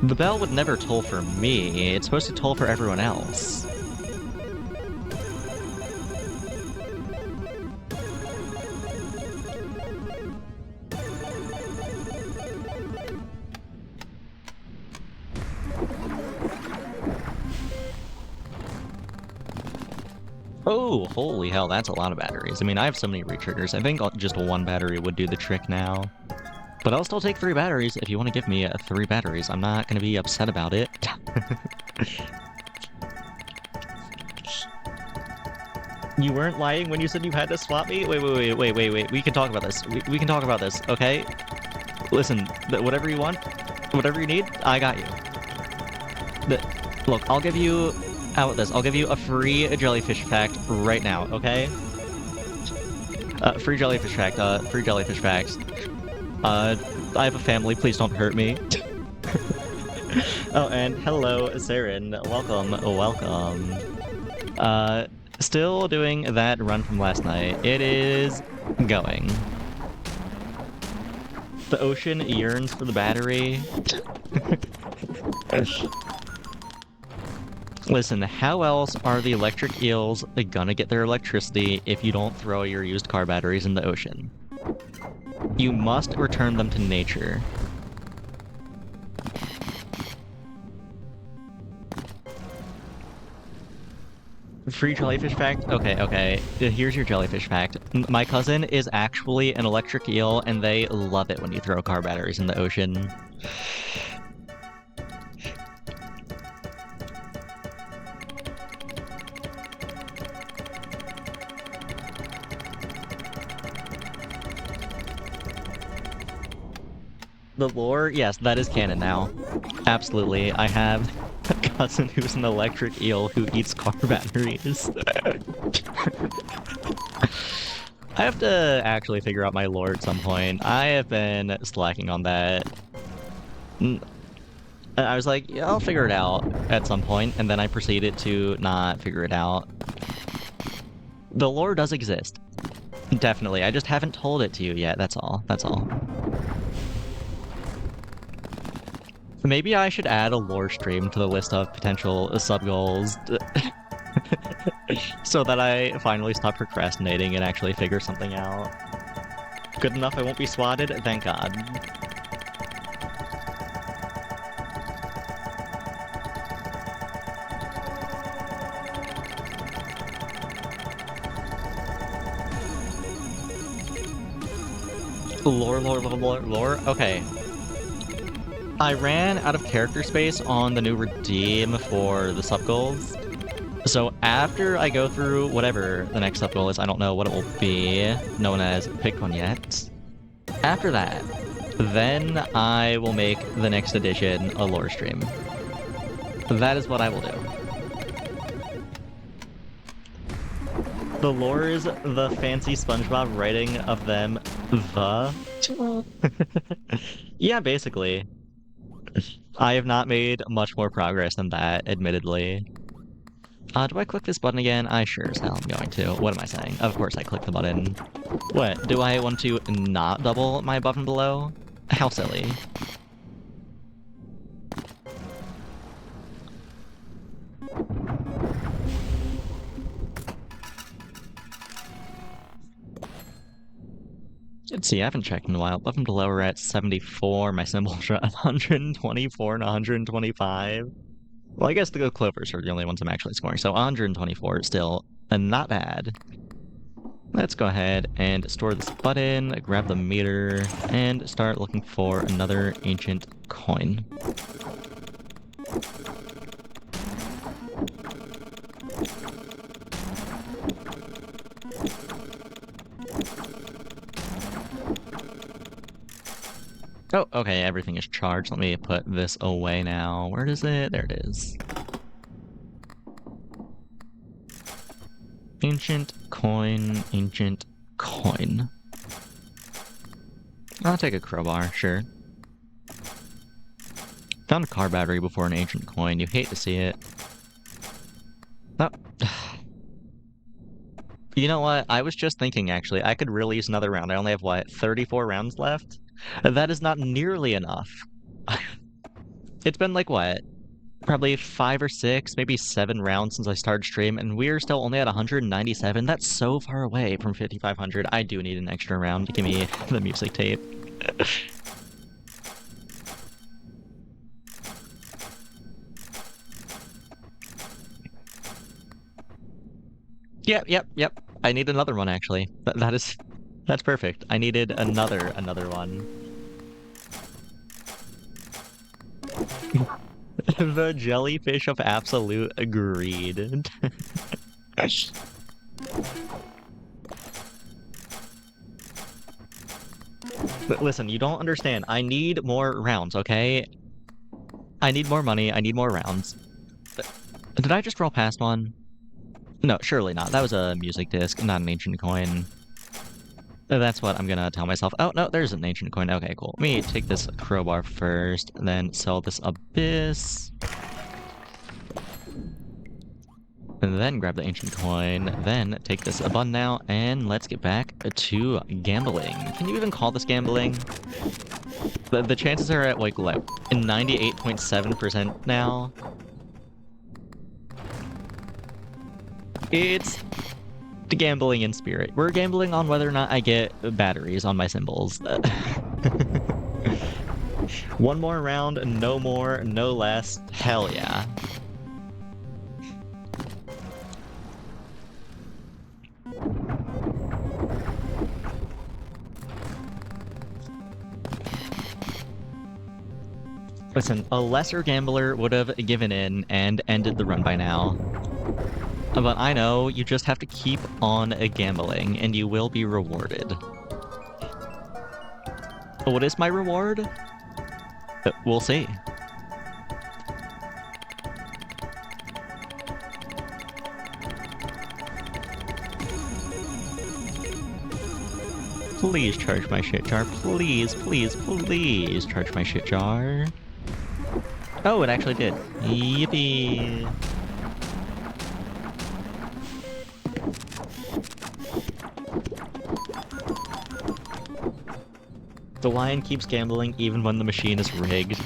The bell would never toll for me. It's supposed to toll for everyone else. Oh, holy hell, that's a lot of batteries. I mean, I have so many re-triggers. I think just one battery would do the trick now. But I'll still take 3 batteries if you want to give me 3 batteries. I'm not going to be upset about it. You weren't lying when you said you had to swap me? Wait. We can talk about this. We can talk about this, okay? Listen, whatever you want, whatever you need, I got you. Look, I'll give you... How about this? I'll give you a free jellyfish fact right now, okay? Free jellyfish fact, free jellyfish facts. I have a family, please don't hurt me. Oh, and hello, Saren. Welcome. Still doing that run from last night. It is going. The ocean yearns for the battery. Listen, how else are the electric eels gonna get their electricity if you don't throw your used car batteries in the ocean? You must return them to nature. Free jellyfish fact? Okay. Here's your jellyfish fact. My cousin is actually an electric eel, and they love it when you throw car batteries in the ocean. The lore? Yes, that is canon now. Absolutely. I have a cousin who's an electric eel who eats car batteries. I have to actually figure out my lore at some point. I have been slacking on that. I was like, yeah, I'll figure it out at some point, and then I proceeded to not figure it out. The lore does exist. Definitely. I just haven't told it to you yet, that's all. Maybe I should add a lore stream to the list of potential sub-goals so that I finally stop procrastinating and actually figure something out. Good enough I won't be swatted? Thank God. Lore? Okay. I ran out of character space on the new redeem for the sub-goals. So after I go through whatever the next sub-goal is, I don't know what it will be, no one has picked one yet. After that, then I will make the next edition a lore stream. That is what I will do. The lore is the fancy SpongeBob writing of them, the... Yeah, basically. I have not made much more progress than that, admittedly. Do I click this button again? I sure as hell am going to. What am I saying? Of course I click the button. What, do I want to not double my above and below? How silly. Let's see, I haven't checked in a while. Welcome to lower at 74. My symbols are at 124 and 125. Well, I guess the Go Clovers are the only ones I'm actually scoring, so 124 is still not bad. Let's go ahead and store this button, grab the meter, and start looking for another ancient coin. Oh, okay, everything is charged. Let me put this away now. Where is it? There it is. Ancient coin, ancient coin. I'll take a crowbar, sure. Found a car battery before an ancient coin. You hate to see it. Oh. You know what? I was just thinking, actually, I could really use another round. I only have, what, 34 rounds left? That is not nearly enough. It's been, like, what? Probably 5 or 6, maybe 7 rounds since I started stream, and we're still only at 197. That's so far away from 5,500. I do need an extra round to give me the music tape. Yep. I need another one, actually. That's perfect. I needed another one. The jellyfish of absolute greed. But listen, you don't understand. I need more rounds, okay? I need more money. I need more rounds. Did I just roll past one? No, surely not. That was a music disc, not an ancient coin. That's what I'm gonna tell myself. Oh, no, there's an ancient coin. Okay, cool. Let me take this crowbar first, and then sell this abyss. And then grab the ancient coin, then take this button now, and let's get back to gambling. Can you even call this gambling? The chances are at, like, 98.7% now. It's the gambling in spirit. We're gambling on whether or not I get batteries on my symbols. One more round, no more, no less. Hell yeah. Listen, a lesser gambler would have given in and ended the run by now. But I know you just have to keep on gambling, and you will be rewarded. What is my reward? We'll see. Please charge my shit jar. Please charge my shit jar. Oh, it actually did. Yippee. The lion keeps gambling even when the machine is rigged.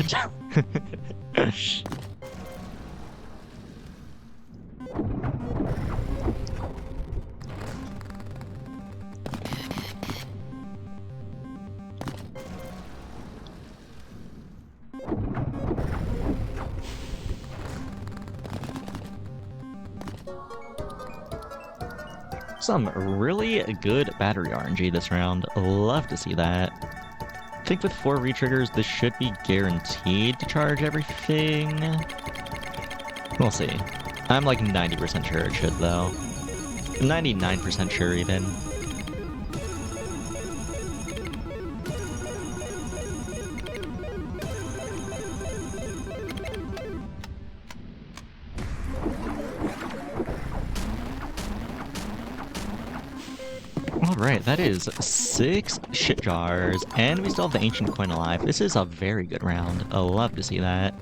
Some really good battery RNG this round. Love to see that. I think with 4 retriggers, this should be guaranteed to charge everything. We'll see. I'm like 90% sure it should, though. 99% sure, even. Alright, that is 6 shit jars, and we still have the ancient coin alive. This is a very good round. I love to see that.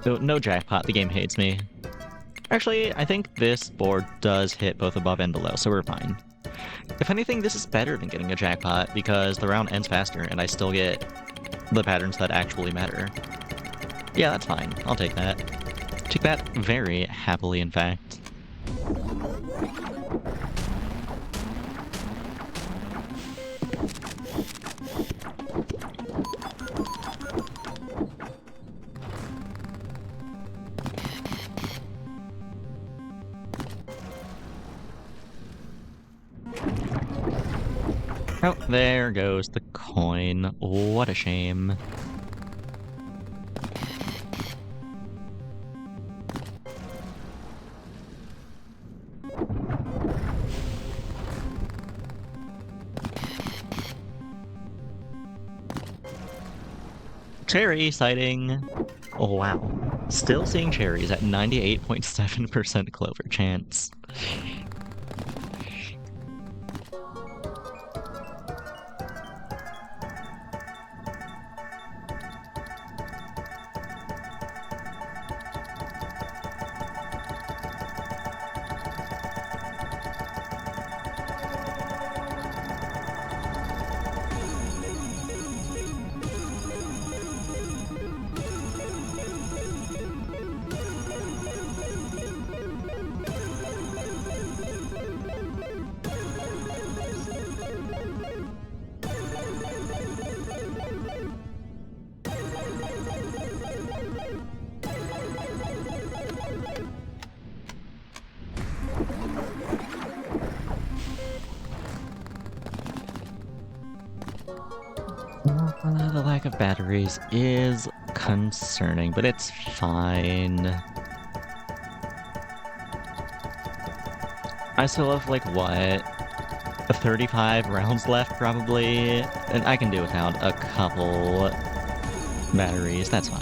So, no jackpot, the game hates me. Actually, I think this board does hit both above and below, so we're fine. If anything, this is better than getting a jackpot, because the round ends faster, and I still get the patterns that actually matter. Yeah, that's fine. I'll take that. Take that very happily, in fact. Oh, there goes the coin. What a shame. Cherry sighting. Oh, wow. Still seeing cherries at 98.7% clover chance. The lack of batteries is concerning, but it's fine. I still have, like, what? 35 rounds left, probably? And I can do without a couple batteries, that's fine.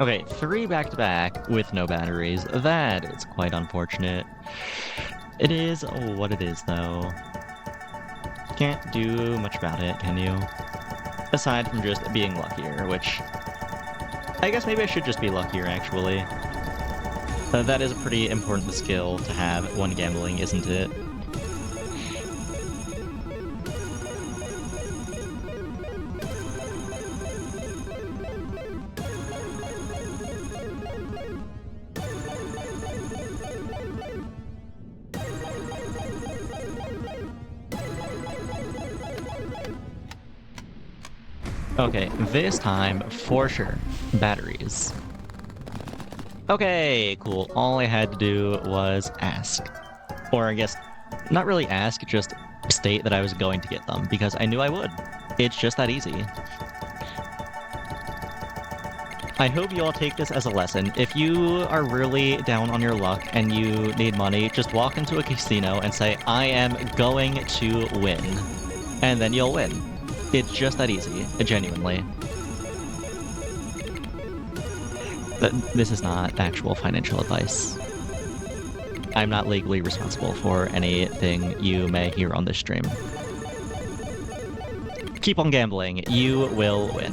Okay, 3 back-to-back with no batteries. That is quite unfortunate. It is what it is, though. Can't do much about it, can you? Aside from just being luckier, which... I guess maybe I should just be luckier, actually. That is a pretty important skill to have when gambling, isn't it? Okay, this time, for sure, batteries. Okay, cool. All I had to do was ask. Or I guess, not really ask, just state that I was going to get them, because I knew I would. It's just that easy. I hope you all take this as a lesson. If you are really down on your luck and you need money, just walk into a casino and say, I am going to win. And then you'll win. It's just that easy, genuinely. But this is not actual financial advice. I'm not legally responsible for anything you may hear on this stream. Keep on gambling. You will win.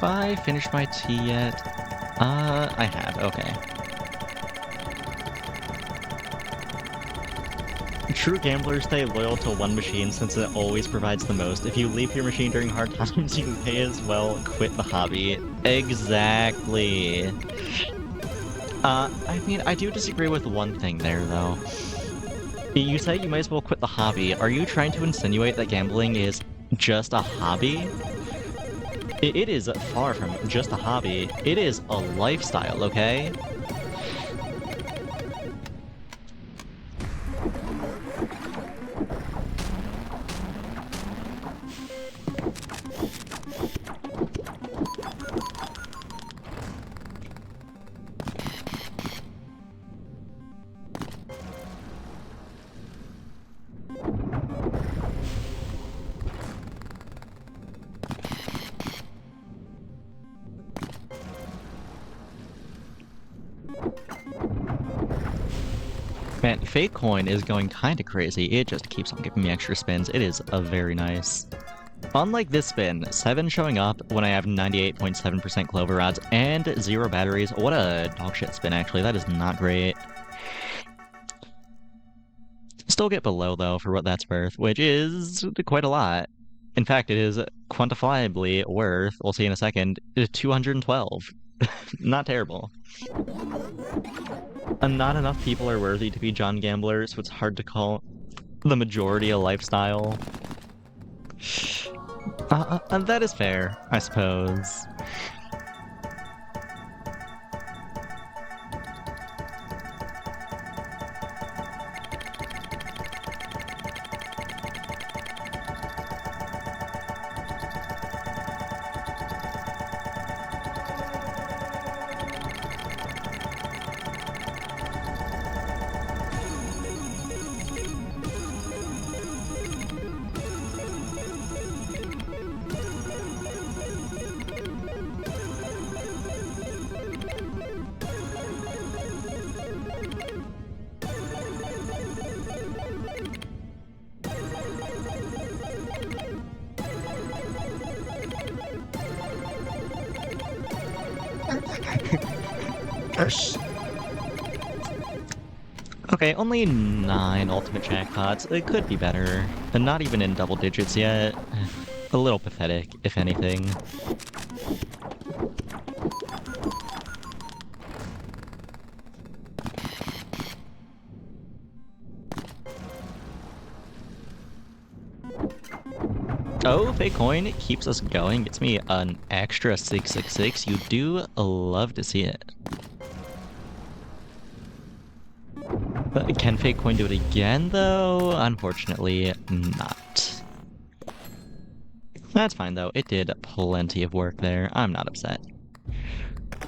I finished my tea yet? I have, okay. True gamblers stay loyal to one machine since it always provides the most. If you leave your machine during hard times, you may as well quit the hobby. Exactly. I mean, I do disagree with one thing there, though. You say you might as well quit the hobby. Are you trying to insinuate that gambling is just a hobby? It is far from just a hobby. It is a lifestyle, okay? Man, Fake Coin is going kinda crazy. It just keeps on giving me extra spins. It is very nice. Unlike this spin, 7 showing up when I have 98.7% clover odds and 0 batteries. What a dogshit spin, actually. That is not great. Still get below, though, for what that's worth, which is quite a lot. In fact, it is quantifiably worth, we'll see in a second, 212. Not terrible. Not enough people are worthy to be John Gambler, so it's hard to call the majority a lifestyle. That is fair, I suppose. Okay, only 9 ultimate jackpots. It could be better. And not even in double digits yet. A little pathetic, if anything. Oh, Fake Coin keeps us going. Gets me an extra 666. You do love to see it. But can Fake Coin do it again, though? Unfortunately, not. That's fine, though. It did plenty of work there. I'm not upset.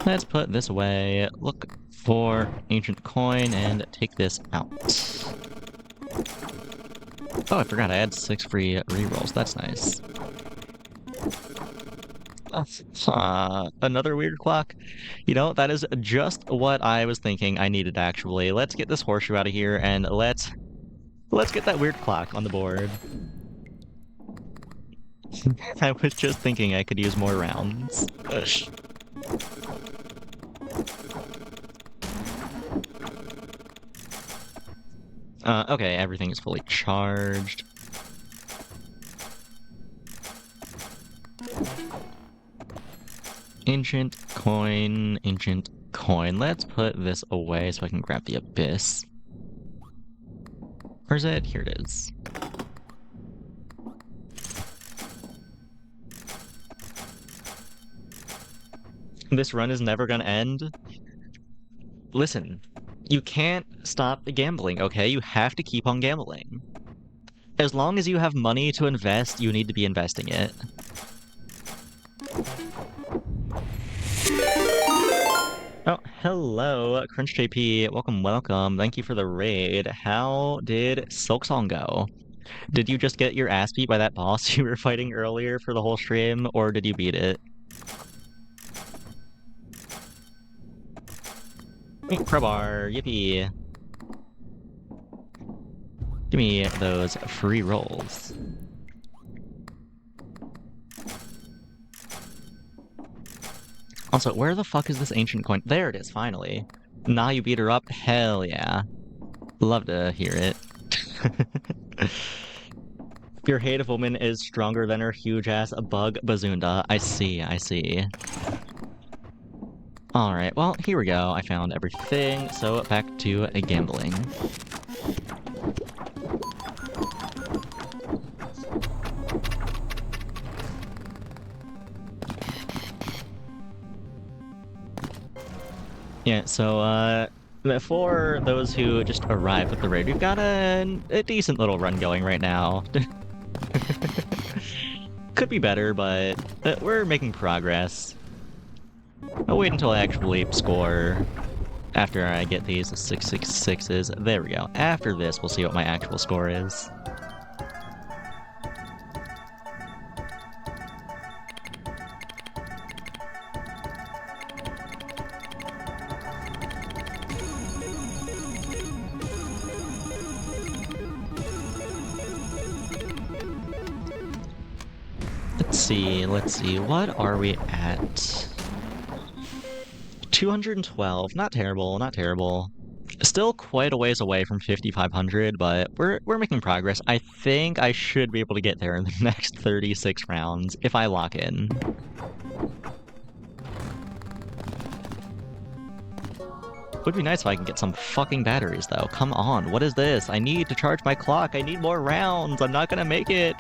Let's put this away, look for Ancient Coin, and take this out. Oh, I forgot I had 6 free rerolls. That's nice. Another weird clock. You know, that is just what I was thinking I needed, actually. Let's get this horseshoe out of here, and let's get that weird clock on the board. I was just thinking I could use more rounds. Ugh. Okay, everything is fully charged. Ancient coin, ancient coin. Let's put this away so I can grab the abyss. Where's it? Here it is. This run is never gonna end. Listen, you can't stop gambling, okay? You have to keep on gambling. As long as you have money to invest, you need to be investing it. Oh, hello, Crunch JP. Welcome, welcome. Thank you for the raid. How did Silksong go? Did you just get your ass beat by that boss you were fighting earlier for the whole stream, or did you beat it? Crowbar, yippee. Give me those free rolls. Also, where the fuck is this ancient coin? There it is, finally. Nah, you beat her up? Hell yeah. Love to hear it. Your hate of woman is stronger than her huge-ass bug Bazunda. I see, I see. Alright, well, here we go. I found everything, so back to gambling. Yeah, so, for those who just arrived with the raid, we've got a decent little run going right now. Could be better, but we're making progress. I'll wait until I actually score after I get these 666s. There we go. After this, we'll see what my actual score is. Let's see, what are we at? 212, not terrible, not terrible. Still quite a ways away from 5,500, but we're making progress. I think I should be able to get there in the next 36 rounds, if I lock in. Would be nice if I can get some fucking batteries, though. Come on, what is this? I need to charge my clock, I need more rounds, I'm not gonna make it!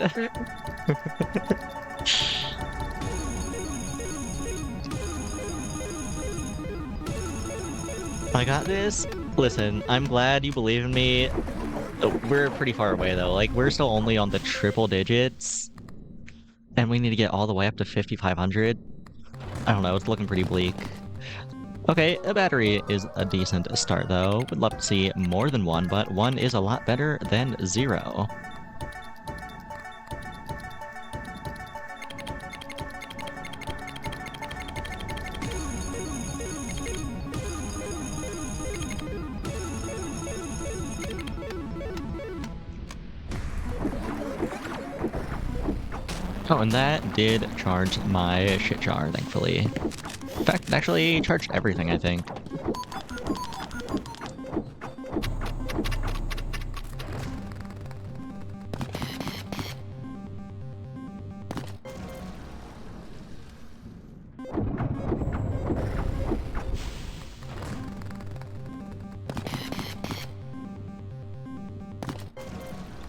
I got this. Listen, I'm glad you believe in me. We're pretty far away though. Like, we're still only on the triple digits. And we need to get all the way up to 5,500. I don't know, it's looking pretty bleak. Okay, a battery is a decent start though. Would love to see more than one, but one is a lot better than 0. Oh, and that did charge my shit jar, thankfully. In fact, it actually charged everything, I think.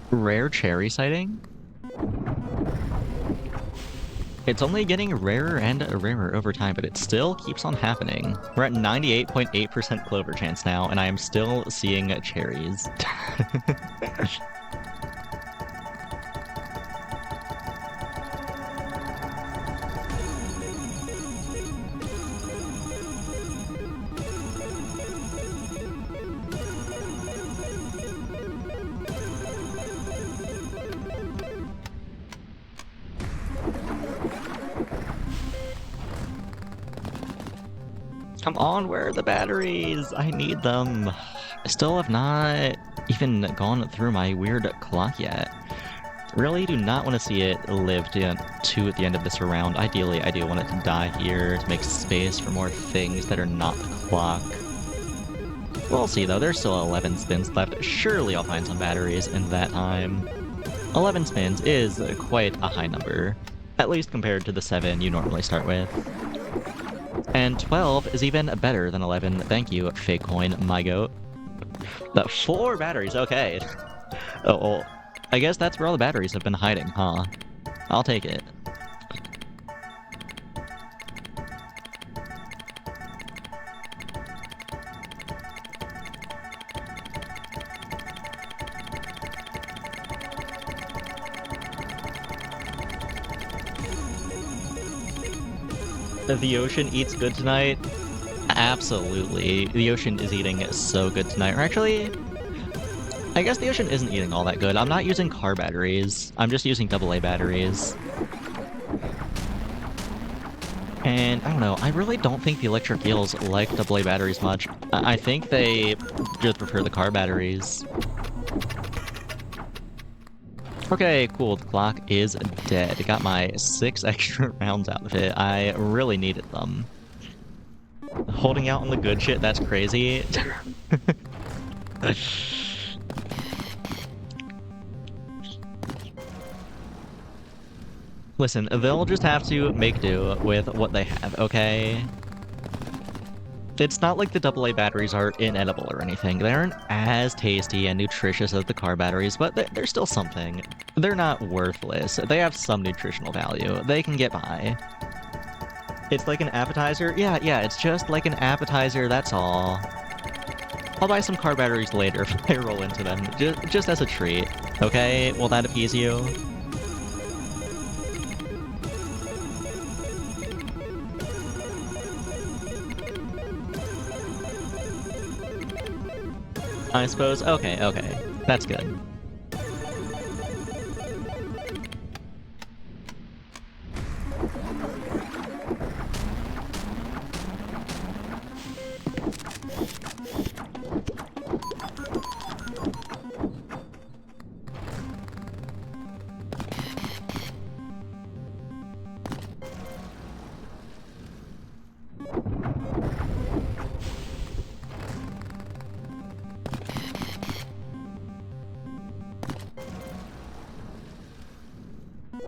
Rare cherry sighting? It's only getting rarer and rarer over time, but it still keeps on happening. We're at 98.8% clover chance now, and I am still seeing cherries. Come on, where are the batteries? I need them. I still have not even gone through my weird clock yet. Really do not want to see it live to the end of this round. Ideally, I do want it to die here to make space for more things that are not the clock. We'll see though, there's still 11 spins left. Surely I'll find some batteries in that time. 11 spins is quite a high number, at least compared to the 7 you normally start with. And 12 is even better than 11. Thank you, fake coin, my goat. The 4 batteries, okay. Oh, well, I guess that's where all the batteries have been hiding, huh? I'll take it. The ocean eats good tonight? Absolutely. The ocean is eating so good tonight. Or actually, I guess the ocean isn't eating all that good. I'm not using car batteries. I'm just using AA batteries. And I don't know, I really don't think the electric eels like AA batteries much. I think they just prefer the car batteries. Okay, cool, the clock is dead. Got my 6 extra rounds out of it. I really needed them. Holding out on the good shit, that's crazy. Listen, they'll just have to make do with what they have, okay? It's not like the AA batteries are inedible or anything. They aren't as tasty and nutritious as the car batteries, but they're still something. They're not worthless. They have some nutritional value. They can get by. It's like an appetizer? Yeah, it's just like an appetizer, that's all. I'll buy some car batteries later if I roll into them, just as a treat. Okay, will that appease you? I suppose? Okay. That's good.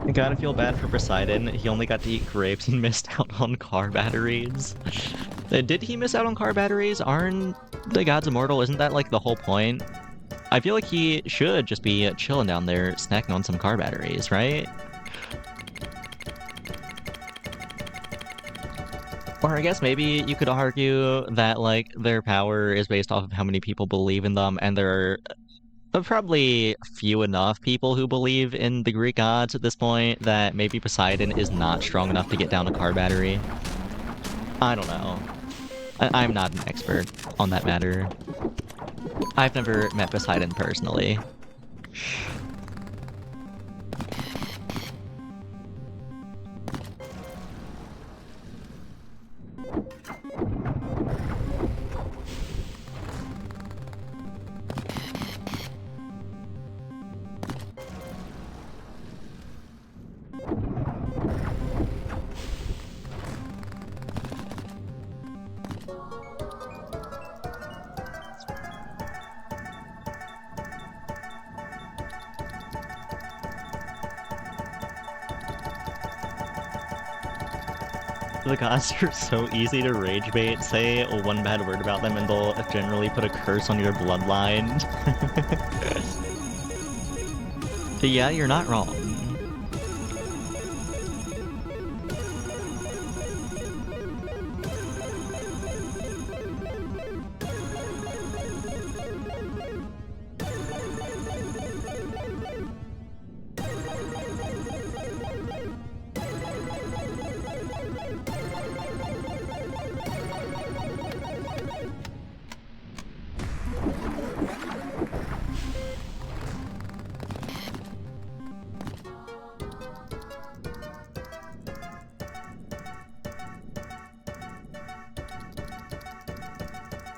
I gotta feel bad for Poseidon. He only got to eat grapes and missed out on car batteries. Did he miss out on car batteries? Aren't the gods immortal? Isn't that like the whole point? I feel like he should just be chilling down there, snacking on some car batteries, right? Or I guess maybe you could argue that like their power is based off of how many people believe in them, and there are probably few enough people who believe in the Greek gods at this point that maybe Poseidon is not strong enough to get down a car battery. I don't know. I'm not an expert on that matter. I've never met Poseidon personally. The gods are so easy to rage bait. Say one bad word about them and they'll generally put a curse on your bloodline. Yeah, you're not wrong.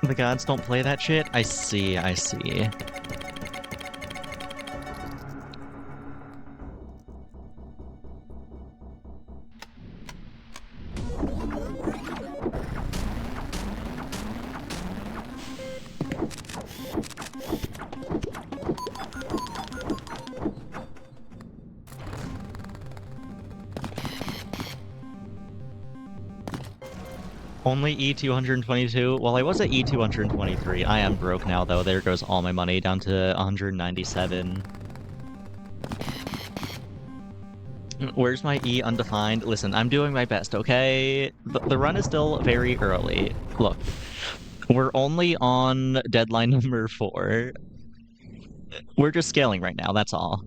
The gods don't play that shit? I see. Only E222? Well, I was at E223. I am broke now, though. There goes all my money, down to 197. Where's my E undefined? Listen, I'm doing my best, okay? The run is still very early. Look, we're only on deadline number 4. We're just scaling right now, that's all.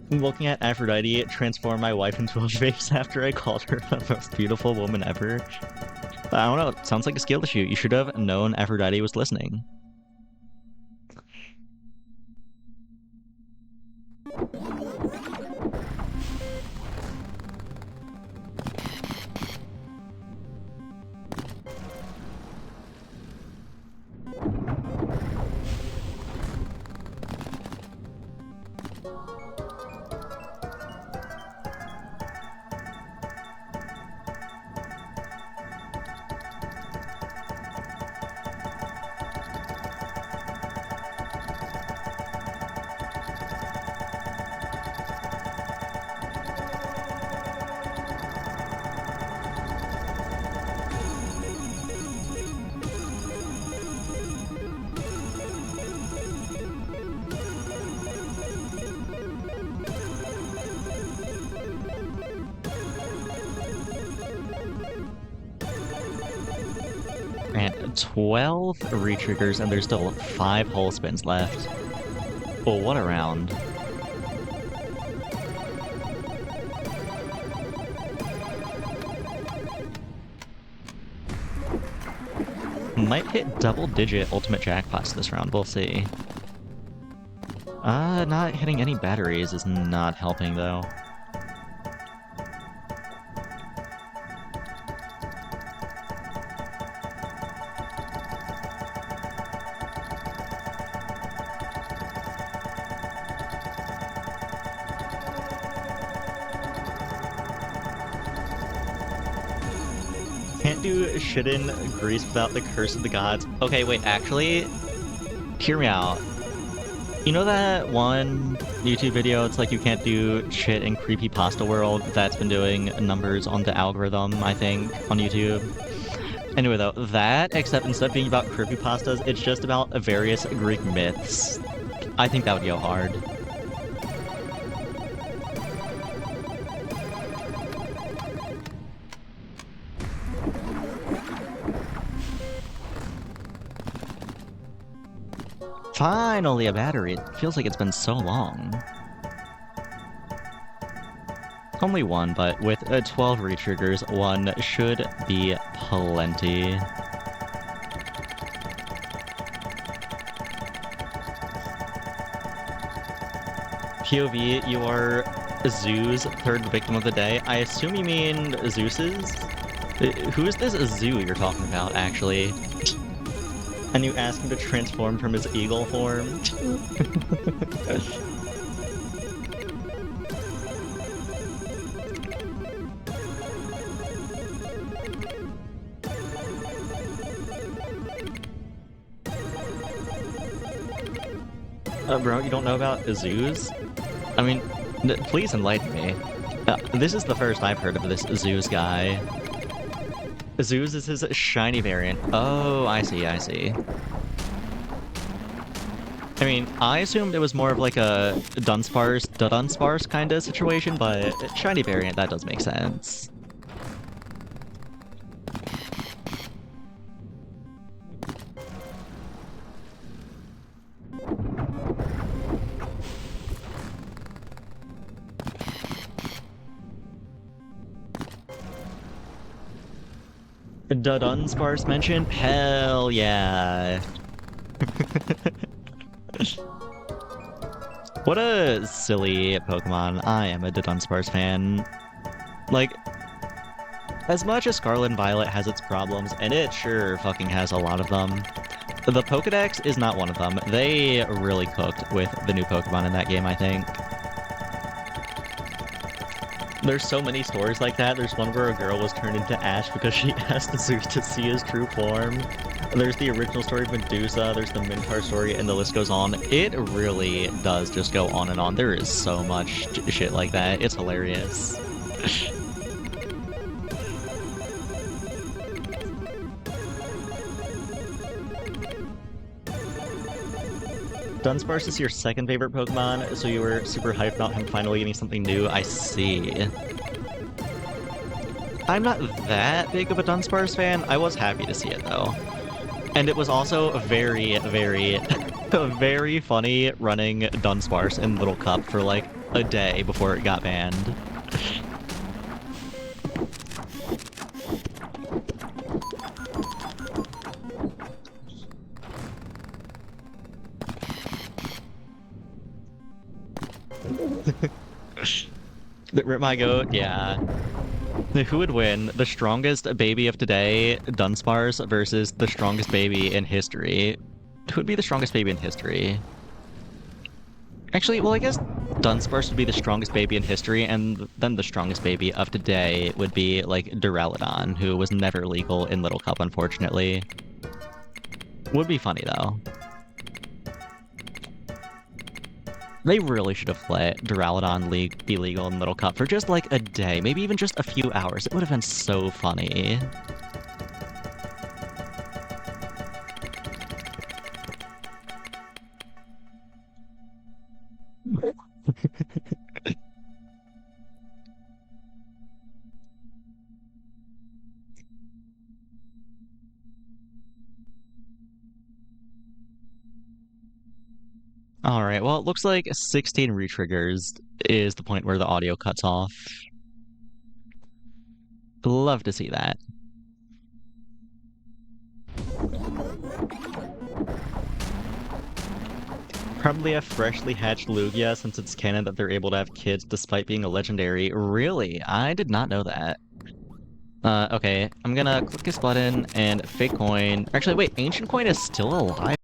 Looking at Aphrodite transform my wife into a vase after I called her the most beautiful woman ever. I don't know, it sounds like a skill issue. You should have known Aphrodite was listening. 12 retriggers, and there's still 5 hull spins left. Well, what a round. Might hit double-digit ultimate jackpots this round, we'll see. Not hitting any batteries is not helping, though. Can't do shit in Greece without the curse of the gods. Okay, wait, actually, hear me out. You know that one YouTube video, it's like you can't do shit in Creepypasta World that's been doing numbers on the algorithm, I think, on YouTube? Anyway, though, that, except instead of being about creepypastas, it's just about various Greek myths. I think that would go hard. Finally a battery. It feels like it's been so long. Only one, but with 12 retriggers, one should be plenty. POV, you are Zoo's third victim of the day. I assume you mean Zeus's? Who is this Zoo you're talking about, actually? And you ask him to transform from his eagle form? Bro, you don't know about Zeus? I mean, please enlighten me. This is the first I've heard of this Zeus guy. Zeus is his shiny variant. Oh, I see, I see. I mean, I assumed it was more of like a Dunsparce kind of situation, but shiny variant, that does make sense. Dunsparce mentioned? Hell yeah. What a silly Pokemon. I am a Dunsparce fan. Like, as much as Scarlet and Violet has its problems, and it sure fucking has a lot of them, the Pokedex is not one of them. They really cooked with the new Pokemon in that game, I think. There's so many stories like that. There's one where a girl was turned into Ash because she asked Zeus to see his true form. There's the original story of Medusa, there's the Minotaur story, and the list goes on. It really does just go on and on. There is so much shit like that. It's hilarious. Dunsparce is your second favorite Pokemon, so you were super hyped about him finally getting something new. I see. I'm not that big of a Dunsparce fan. I was happy to see it, though. And it was also very, very, very funny running Dunsparce in Little Cup for like a day before it got banned. Rip my goat, yeah. Who would win? The strongest baby of today, Dunsparce, versus the strongest baby in history? Who would be the strongest baby in history? Actually, well, I guess Dunsparce would be the strongest baby in history, and then the strongest baby of today would be, like, Duraludon, who was never legal in Little Cup, unfortunately. Would be funny, though. They really should have let Duraludon be legal in Little Cup for just like a day, maybe even just a few hours. It would have been so funny. Alright, well, it looks like 16 retriggers is the point where the audio cuts off. Love to see that. Probably a freshly hatched Lugia, since it's canon that they're able to have kids despite being a legendary. Really? I did not know that. Okay, I'm gonna click this button and fake coin. Actually, wait, ancient coin is still alive?